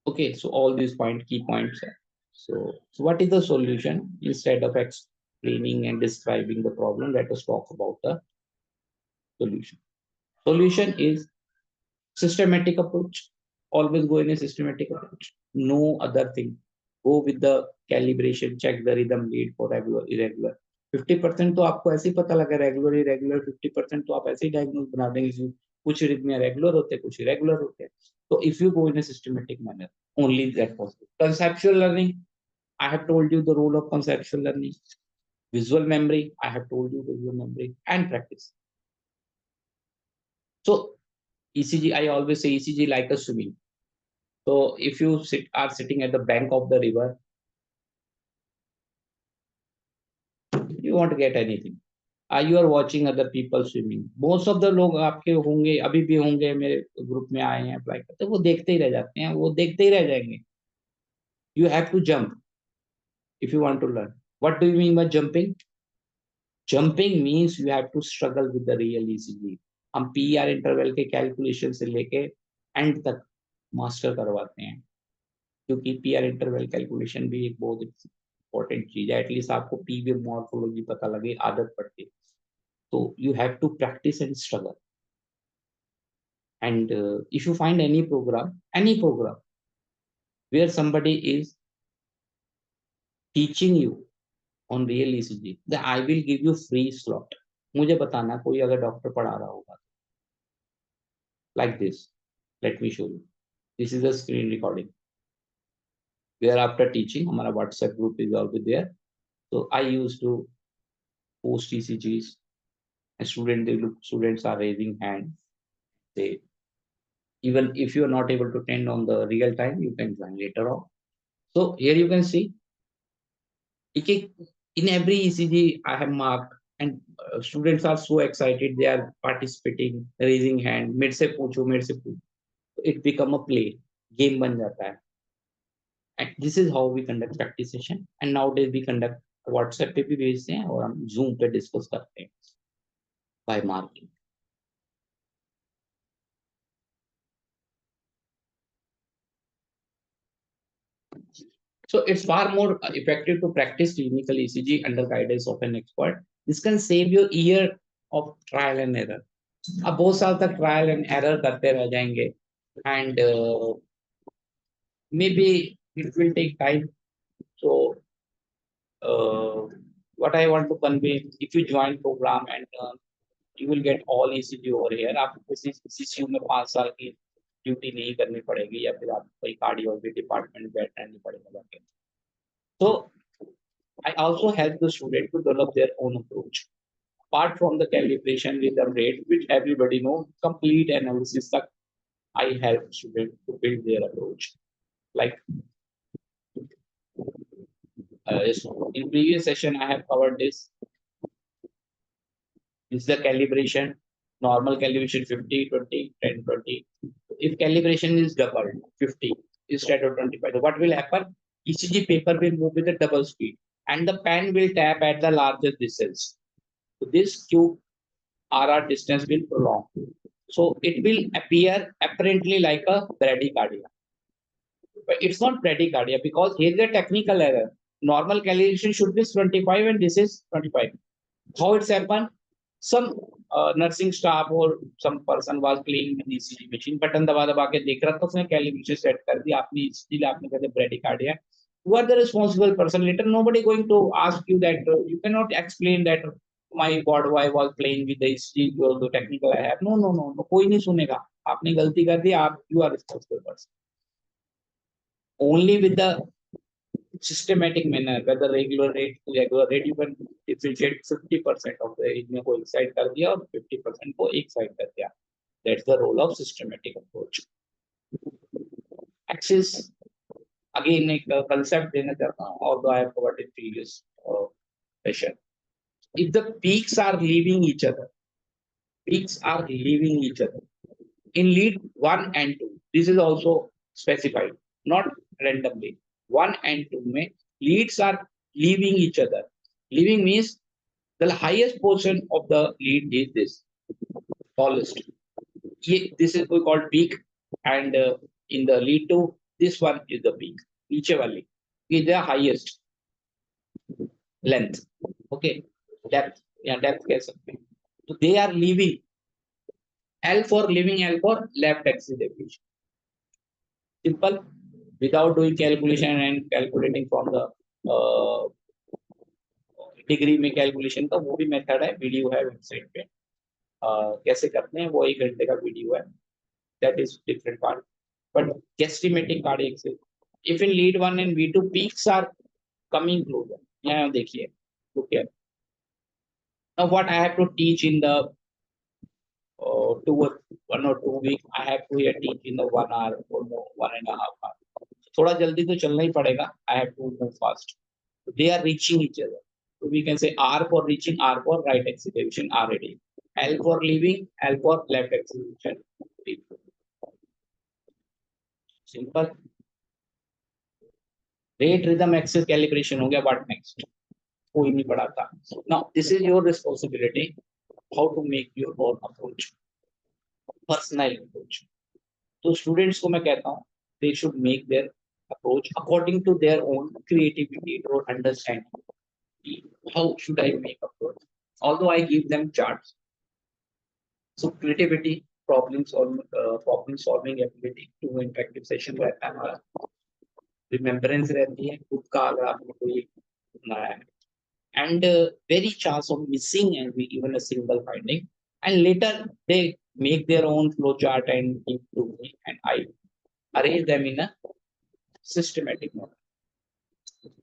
Okay, so all these key points. So what is the solution? Instead of explaining and describing the problem, let us talk about the solution. Solution is systematic approach. Always go in a systematic approach. No other thing. Go with the calibration, check the rhythm lead for regular, irregular। 50% तो आपको ऐसे ही पता लगा regular irregular, 50% तो आप ऐसे ही diagnose बना देंगे कि कुछ रिदमिया रेगुलर होते हैं, कुछ इरेगुलर होते हैं। तो if you go in a systematic manner, only that possible। Conceptual learning, I have told you the role of conceptual learning। Visual memory, I have told you visual memory and practice। So ECG, I always say ECG like a swimming। So if you are sitting at the bank of the river, you won't get anything। You are watching other people swimming। Most of the लोग आपके होंगे, अभी भी होंगे, मेरे group में आए हैं अप्लाई करते, वो देखते ही रह जाते हैं, वो देखते ही रह जाएंगे। You have to jump if you want to learn. What do you mean by jumping? Jumping means you have to struggle with the real ECG. हम पीआर इंटरवल के कैलकुलेशन से लेके एंड तक मास्टर करवाते हैं, क्योंकि पीआर इंटरवल कैलकुलेशन भी एक बहुत इंपॉर्टेंट चीज है। एटलीस्ट आपको पीवी मॉर्फोलॉजी पता लगे, आदत पड़ती है। तो you have to practice and struggle. And if you find any program where somebody is teaching you on real ECG, then I will give you free slot. मुझे बताना कोई अगर डॉक्टर पढ़ा रहा होगा, like this. Let me show you. This is a screen recording. Where after teaching, हमारा WhatsApp group is always there. So I used to post ECGs. And students are raising hand. They, even if you are not able to attend on the real time, you can join later on. So here you can see, in every ECG I have marked, and students are so excited, they are participating, raising hand, मेरे से पूछो, मेरे से पूछो. It become a play, game बन जाता है. And this is how we conduct practice session. And nowadays we conduct WhatsApp पे भी भेजते हैं और हम Zoom पे discuss करते हैं by marking. So it's far more effective to practice clinical ECG under guidance of an expert. This can save you a year of trial and error. अब बहुत साल तक ट्रायल एंड एरर करते रह जाएंगे, and maybe it will take time. So what I want to convey, if you join program and you will get all ECG over here, आपको किसी CCU में 5 साल की ड्यूटी नहीं करनी पड़ेगी, या फिर आप कोई कार्डियोलॉजी डिपार्टमेंट में बैठना नहीं पड़ेगा जाके. So I also help the student to develop their own approach. Apart from the calibration with the rate, which everybody know, complete analysis that I help students to build their approach. Like in previous session, I have covered this. This is the calibration. Normal calibration 50, 20, 10, 20. If calibration is doubled, 50 instead of 25, so what will happen? ECG paper will move with a double speed, and the pen will tap at the largest distance. So this QRR distance will prolong. So it will appear apparently like a bradycardia. But it's not bradycardia because here's a technical error. Normal calibration should be 25 and this is 25. How it's happened? Some nursing staff or some person was playing with ECG machine, button दबा दबा के देख रहा था, उसने calibration set कर दिया, आपने स्टिल आपने कहते bradycardia. Who are the responsible person? Later nobody going to ask you that you cannot explain that my god why was playing with the ECG or the technical I have. No, कोई नहीं सुनेगा. आपने गलती कर दी, आप you are responsible person. Only with the systematic manner, whether regular rate to regular rate, you can differentiate 50% of the इनमें को एक साइड कर दिया और 50% को एक साइड कर दिया. That's the role of systematic approach. Axis, again एक concept देना चाहता हूँ, although I have covered in previous session. If the peaks are leaving each other, in lead 1 and 2, this is also specified, not randomly. 1 and 2 में leads are leaving each other. Leaving means the highest portion of the lead is this, tallest. This is called peak, and in the lead 2, this one is the peak. नीचे वाली is the highest length. Okay, depth, yeah, depth कह सकते हैं. So they are leaving. L for leaving, L for left axis deviation. Simple, without doing calculation and calculating from the degree में calculation का वो भी method है, video है website पे. कैसे करते हैं वो 1 घंटे का वीडियो है, that is different part. But guesstimating cardiac से if in lead 1 and V2 peaks are coming closer. यहाँ देखिए, look here. Now what I have to teach in the 1 or 2 week, I have to here teach in the 1 hour or more, 1.5 hour. थोड़ा जल्दी तो चलना ही पड़ेगा. I have to move fast. So they are reaching each other. So we can say R for reaching, R for right axis deviation, RAD. L for leaving, L for left axis deviation. Simple. Rate rhythm axis calibration हो गया, what next? कोई नहीं पढ़ाता. Now this is your responsibility, how to make your own approach, personal approach. तो students को मैं कहता हूँ they should make their approach according to their own creativity और understanding. How should I make approach? Although I give them charts, so creativity, problem solving ability to interactive session रहता है हमारा, remembrance रहती है खुद का अगर आपने कोई सुना है, and very chance of missing and even a single finding, and later they make their own flow chart and give to me, and I arrange them in a systematic model,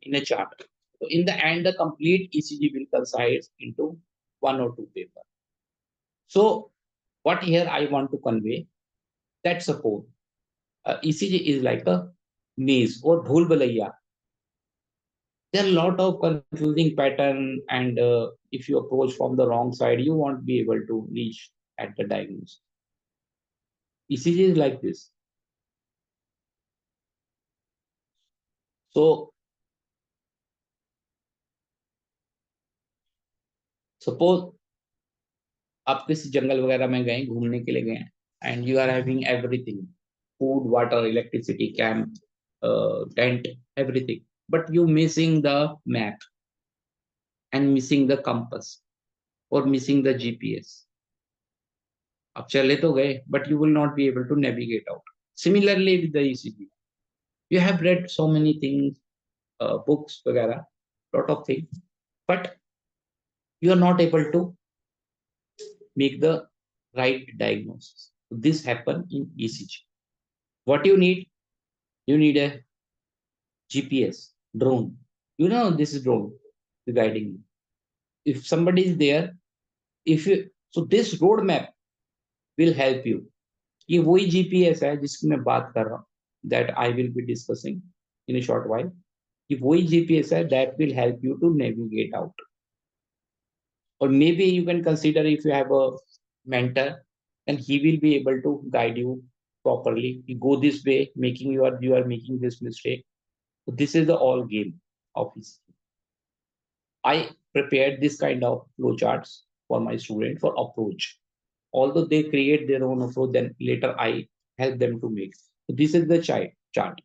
in a chart. So in the end, the complete ECG will consist into one or two paper. So what here I want to convey, that suppose ECG is like a maze or bhul bhulaiya. There are a lot of confusing pattern, and if you approach from the wrong side, you won't be able to reach at the diagnosis. ECG is like this. So suppose आप किसी जंगल वगैरह में गए, घूमने के लिए गए, and you are having everything, food, water, electricity, camp, tent, everything, but you missing the map and missing the compass or missing the GPS. आप चले तो गए, but you will not be able to navigate out. Similarly with the ECG, you have read so many things, books वगैरह, lot of things, but you are not able to make the right diagnosis. This happen in ECG. What you need? You need a GPS, drone. You know this is drone guiding you. If somebody is there, if you, so this roadmap will help you. ये वही GPS है जिसकी मैं बात कर रहा हूँ, that I will be discussing in a short while. ये वही GPS है that will help you to navigate out. Or maybe you can consider if you have a mentor, then he will be able to guide you properly. You go this way, making you are making this mistake. So this is the all game of ECG. I prepared this kind of flow charts for my student for approach. Although they create their own approach, then later I help them to make. So this is the chart.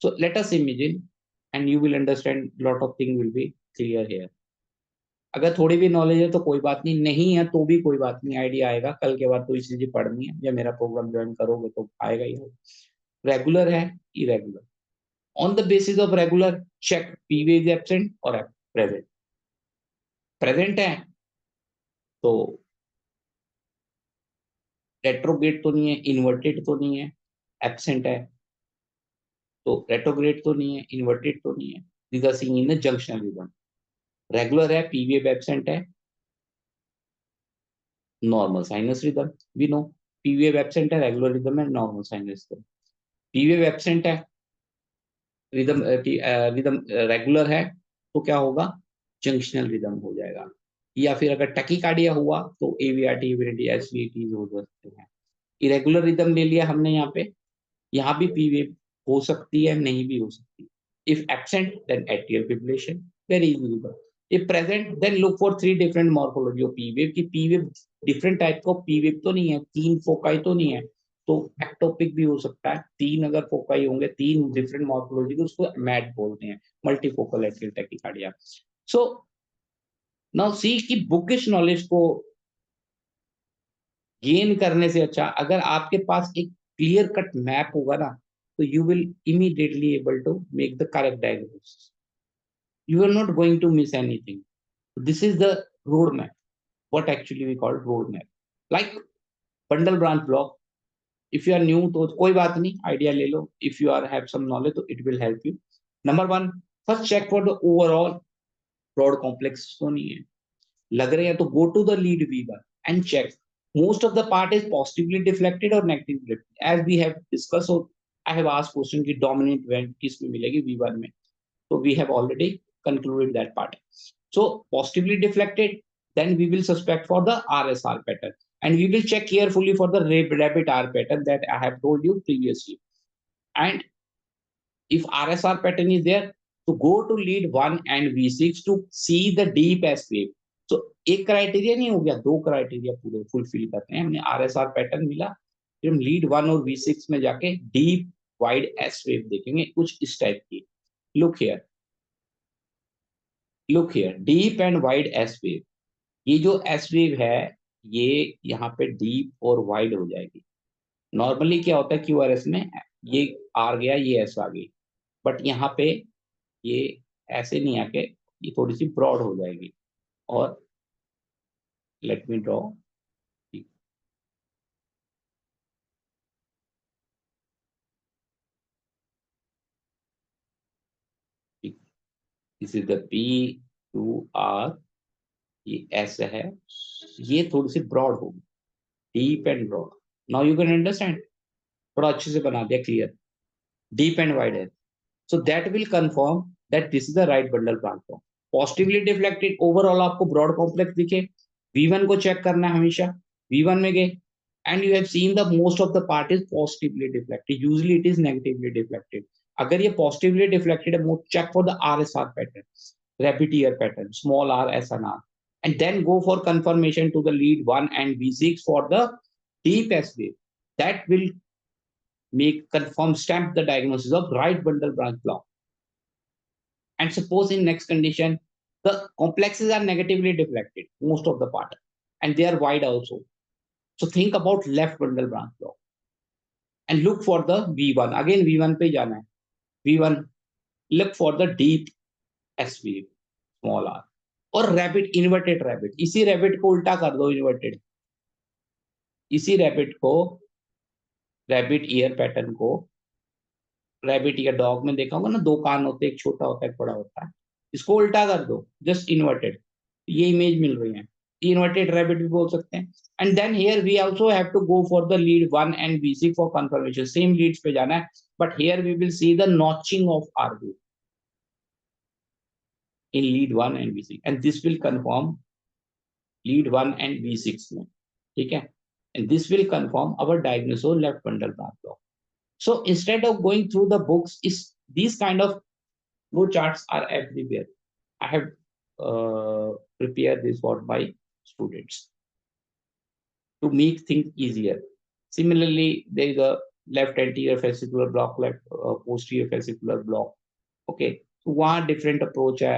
So let us imagine, and you will understand lot of things will be clear here. अगर थोड़ी भी knowledge है तो कोई बात नहीं, नहीं है तो भी कोई बात नहीं, आइडिया आएगा. कल के बाद तो ECG पढ़नी है या मेरा प्रोग्राम ज्वाइन करोगे तो आएगा ही. रेगुलर है, irregular. On the basis of regular, check PV is absent or present. Present है तो रेट्रोग्रेड तो नहीं है, इन्वर्टेड तो नहीं है. एब्सेंट है तो रेट्रोग्रेड तो नहीं है, इन्वर्टेड तो नहीं है. these are seen in the junctional rhythm. Regular है, पी वेव एब्सेंट है, normal sinus rhythm. We know P wave absent है, रेगुलर रिदम है, normal sinus rhythm. P wave absent है, रिदम रिदम रेगुलर है तो क्या होगा? जंक्शनल रिदम हो जाएगा. या फिर अगर टकीकार्डिया हुआ तो एवीआरटी, एवीआरटी, एसवीटी हो सकते हैं. इरेगुलर रिदम ले लिया हमने यहाँ भी पी वेव हो सकती है, नहीं भी हो सकती. If absent, then atrial fibrillation. Very easy. If present, then look for three different morphology of P wave. कि P wave different type का P wave तो नहीं है, तीन फोकाई तो नहीं है, तो एक्टोपिक भी हो सकता है. तीन अगर फोकाई होंगे, तीन different morphology को, उसको मैट बोलते हैं, multifocal atrial tachycardia. So now see कि बुकिश नॉलेज को गेन करने से अच्छा अगर आपके पास एक क्लियर कट मैप होगा ना, so you will immediately able to make the correct diagnosis. You are not going to miss anything. This is the roadmap. What actually we call roadmap. Like bundle branch block. If you are new, तो कोई बात नहीं, idea ले लो. If you are have some knowledge, तो it will help you. Number one, first check for the overall broad complex तो नहीं है. लग रहे हैं तो go to the lead weaver and check. Most of the part is positively deflected or negatively deflected. As we have discussed, so I have asked question की dominant event किस में मिलेगी V1 में. So we have already concluded that part. So positively deflected, then we will suspect for the RSR pattern, and we will check carefully for the rabbit R pattern that I have told you previously. And if RSR pattern is there, तो go to lead 1 and V6 to see the deep S wave. तो एक criteria नहीं हो गया, दो criteria पूरे fulfil करते हैं, हमने RSR पैटर्न मिला, फिर हम लीड 1 और V6 में जाके डीप वाइड S वेव देखेंगे कुछ इस टाइप की। Look here deep and wide S wave. ये जो S वेव है ये यहाँ पे डीप और वाइड हो जाएगी। नॉर्मली क्या होता है QRS में, ये आर गया ये S आ गई, बट यहाँ पे ये ऐसे नहीं आके ये थोड़ी सी ब्रॉड हो जाएगी। और let me draw, this is the P2R, ये S है, ये थोड़ी सी ब्रॉड होगी, deep and broad. Now you can understand, थोड़ा अच्छे से बना दिया क्लियर, डीप एंड वाइड है। So that will confirm that this is the right bundle platform. Positively deflected overall आपको broad complex दिखे, V1 को चेक करना है हमेशा, V1 में गए and you have seen the most of the part is positively deflected. Usually it is negatively deflected. अगर ये positively deflected है, check for the RSR pattern, rapid ear pattern, small r SNR, and then go for confirmation to the lead 1 and V6 for the deep S wave. That will make confirm stamp the diagnosis of right bundle branch block. And suppose in next condition, the complexes are negatively deflected, most of the part, and they are wide also. So think about left bundle branch block and look for the V1. Again, V1 पे जाना है. V1, look for the deep S wave, small r. और rapid inverted rapid, इसी rapid को उल्टा कर दो inverted, इसी रैपिड को, रैपिड ईयर पैटर्न को, रैबिट या डॉग में देखा होगा ना, दो कान होते हैं, एक छोटा होता है एक बड़ा होता है, इसको उल्टा कर दो, जस्ट इन्वर्टेड, ये इमेज मिल रही है, इन्वर्टेड रैबिट भी बोल सकते हैं। And then here we also have to go for the lead 1 and V6 for confirmation, same leads पे जाना है, but here we will see the notching of RB in lead 1 and V6 and this will confirm lead 1 and V6 में, ठीक है, and this will confirm our diagnosis left bundle branch block. So instead of going through the books, is these kind of flow charts are everywhere. I have prepared this for my students to make things easier. Similarly, there is a left anterior fascicular block, left posterior fascicular block. Okay, so वहाँ different approach है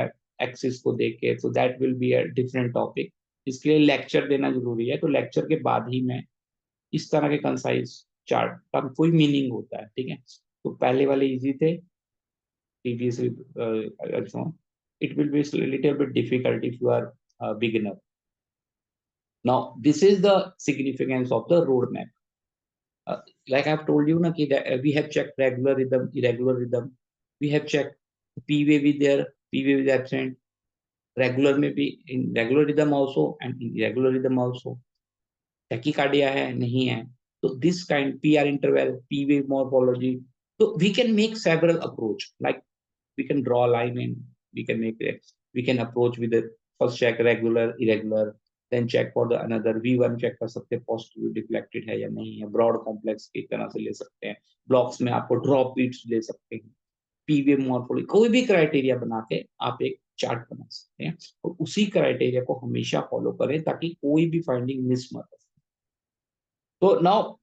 axis को देख के, so that will be a different topic. इसके लिए lecture देना जरूरी है, तो lecture के बाद ही मैं इस तरह के कंसाइज चार्ट का कोई मीनिंग होता है, ठीक है। तो पहले वाले इजी थे, previously it will be a little bit difficult if you are a beginner. Now this is the significance of the roadmap. Like I've told you na, we have checked regular rhythm, irregular rhythm, we have checked P wave is there, P wave is absent, regular में भी, in regular rhythm also and in irregular rhythm also, tachycardia है नहीं है, so this kind PR interval, P wave morphology, so we can make several approach, like we can draw a line and we can make it, we can approach with the first check regular irregular, then check for the another V1 check कर सकते हैं positive deflected है या नहीं है, broad complex की तरह से ले सकते हैं, blocks में आपको drop beats ले सकते हैं, P wave morphology, कोई भी क्राइटेरिया बना के आप एक चार्ट बना सकते हैं, और उसी क्राइटेरिया को हमेशा फॉलो करें ताकि कोई भी फाइंडिंग मिस मत हो। So now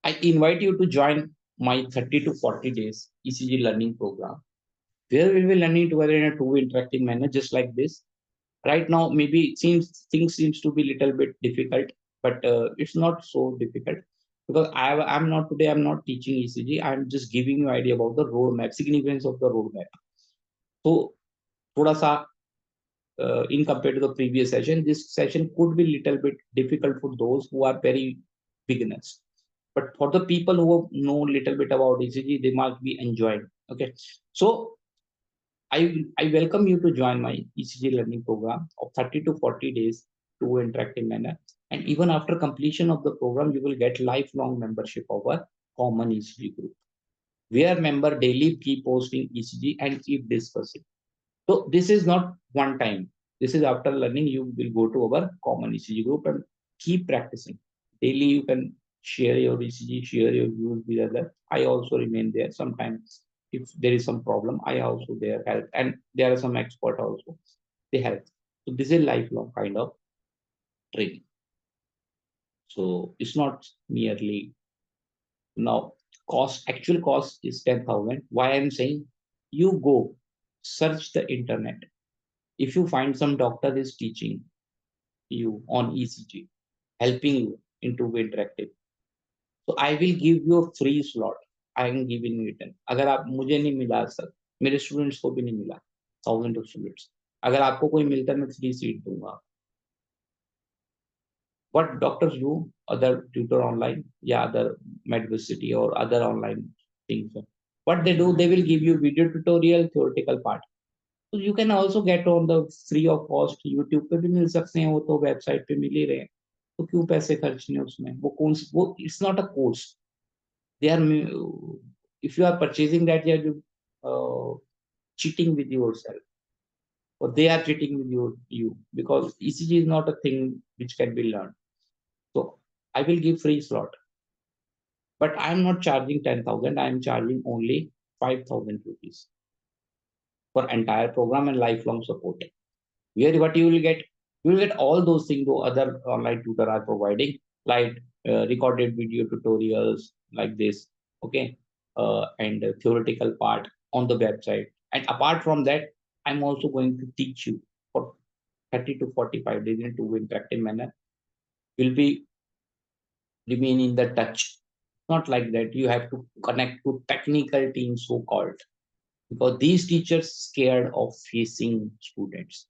I invite you to join my 30 to 40 days ECG learning program, where we will be learning together in a two interactive manner, just like this. Right now, maybe it seems things seems to be a little bit difficult, but it's not so difficult because I'm not today. I'm not teaching ECG. I'm just giving you idea about the roadmap, significance of the roadmap. So, थोड़ा सा in compared to the previous session, this session could be little bit difficult for those who are very beginners. But for the people who know little bit about ECG, they might be enjoying. Okay, so I welcome you to join my ECG learning program of 30 to 40 days to interactive manner. And even after completion of the program, you will get lifelong membership of our common ECG group, where member daily keep posting ECG and keep discussing. So this is not one time. This is after learning, you will go to our common ECG group and keep practicing. Daily you can share your ECG, share your views with others. I also remain there sometimes. if there is some problem, I also there help, and there are some expert also, they help. So this is lifelong kind of training. So it's not merely now cost. Actual cost is 10,000. Why I'm saying, you go search the internet. If you find some doctor is teaching you on ECG, helping you into interactive, so I will give you a free slot. I am giving you it. अगर आप मुझे नहीं मिला sir, मेरे students को भी नहीं मिला, थाउजेंड ऑफ स्टूडेंट्स, अगर आपको कोई मिलता है मैं फ्री सीट दूंगा. What doctors do, other tutor online, yeah, other Medversity or other online things. What they do, they will give you video tutorial, theoretical part. So you can also get on the free of cost YouTube पे भी मिल सकते हैं, वो तो website पे मिल ही रहे हैं. तो क्यों पैसे खर्चने उसमें? वो कौन वो, it's not a course. They are, if you are purchasing that, you are cheating with yourself, or they are cheating with you, because ECG is not a thing which can be learned. So I will give free slot, but I'm not charging 10,000. I'm charging only 5,000 rupees for entire program and lifelong support. Where what you will get all those things though other online tutor are providing, like recorded video tutorials like this, okay, and theoretical part on the website. And apart from that, I'm also going to teach you for 30 to 45 days in a two interactive manner. Will be remain in the touch. Not like that. You have to connect to technical teams, so called, because these teachers scared of facing students.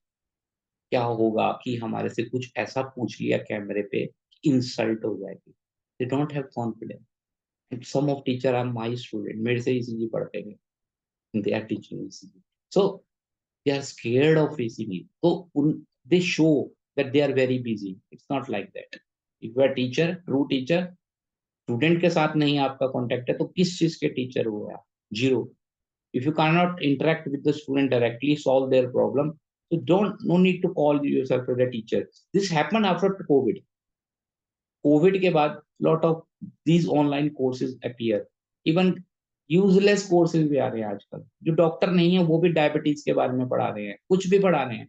क्या होगा कि हमारे से कुछ ऐसा पूछ लिया कैमरे पे, इंसल्ट हो जाएगी. They don't have confidence. And some of teacher are my student. मेरे से ECG पढ़ते हैं. They are teaching ECG. So they are scared of facing it. So they show that they are very busy. It's not like that. If you are teacher, true teacher, student के साथ नहीं आपका contact है तो किस चीज के teacher हो आप? Zero. If you can not interact with the student directly, solve their problem, so don't no need to call yourself as a teacher. This happened after covid के बाद lot of these online courses appear. Even useless courses भी आ रहे हैं आजकल, जो doctor नहीं है वो भी डायबिटीज के बारे में पढ़ा रहे हैं, कुछ भी पढ़ा रहे हैं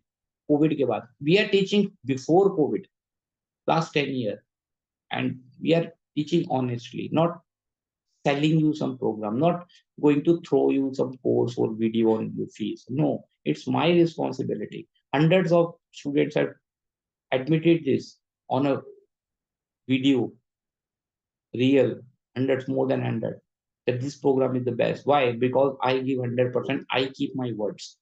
कोविड के बाद. We are teaching before COVID, last 10 years, and we are teaching honestly, not selling you some program, not going to throw you some course or video on your fees. No, it's my responsibility. Hundreds of students have admitted this on a video, real, hundreds, more than 100, that this program is the best. Why? Because I give 100%, I keep my words.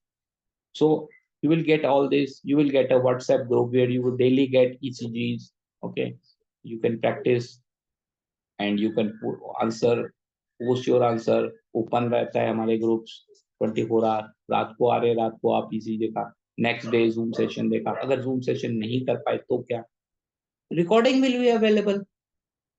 So you will get all this, you will get a WhatsApp group where you will daily get ECGs, okay? You can practice and you can answer, post your answer. Open रहता है हमारे groups 24 our. रात को आ रहे, रात को आप इसी देखा, नेक्स्ट डे जूम सेशन देखा. अगर जूम सेशन नहीं कर पाए तो क्या, recording will be available.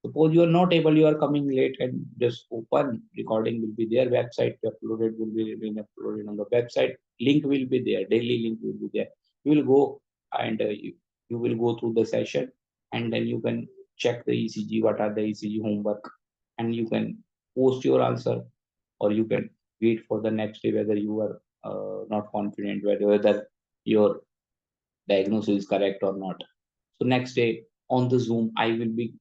Suppose you are not able, you are coming late, and just open, recording will be there, website uploaded will be being uploaded on the website, link will be there, daily link will be there. You will go and you will go through the session, and then you can check the ECG, what are the ECG homework, and you can post your answer, or you can wait for the next day whether you are not confident whether your diagnosis is correct or not. So next day on the Zoom, I will be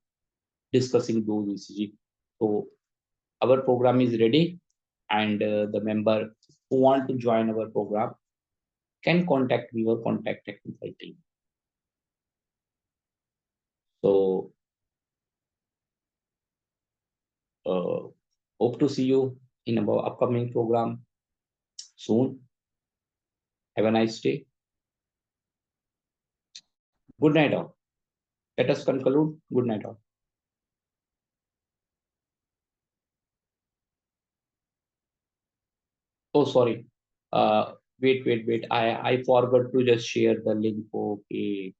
discussing those ECG. So our program is ready, and the member who want to join our program can contact me or contact technical team. So uh, hope to see you in our upcoming program soon. Have a nice day. Good night all. Let us conclude. Good night all. Oh, sorry. Wait. I forgot to just share the link. Okay,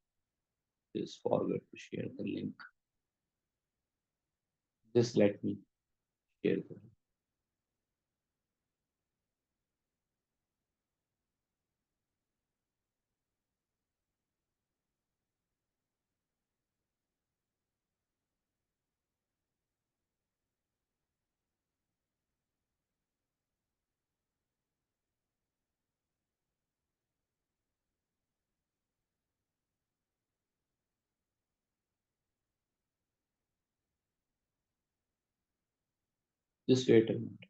just forgot to share the link. Just let me share the link. Just wait a minute.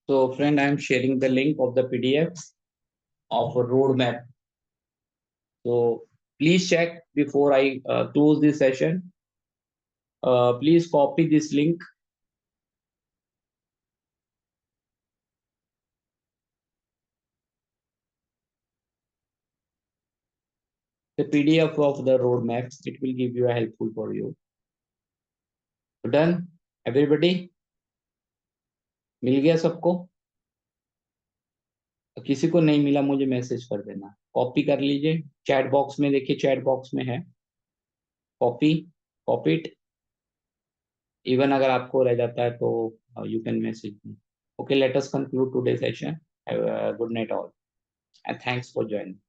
So friend, I am sharing the link of the PDF of a roadmap. So please check before I close this session. Please copy this link. The PDF of the roadmap. It will give you a helpful for you. Done? Everybody? मिल गया सबको? किसी को नहीं मिला मुझे message कर देना. Copy कर लीजिए. चैट बॉक्स में देखिए, चैट बॉक्स में है. Copy it. इवन अगर आपको रह जाता है तो you can message me. Okay, let us conclude today's session. Have a good night all, and thanks for joining.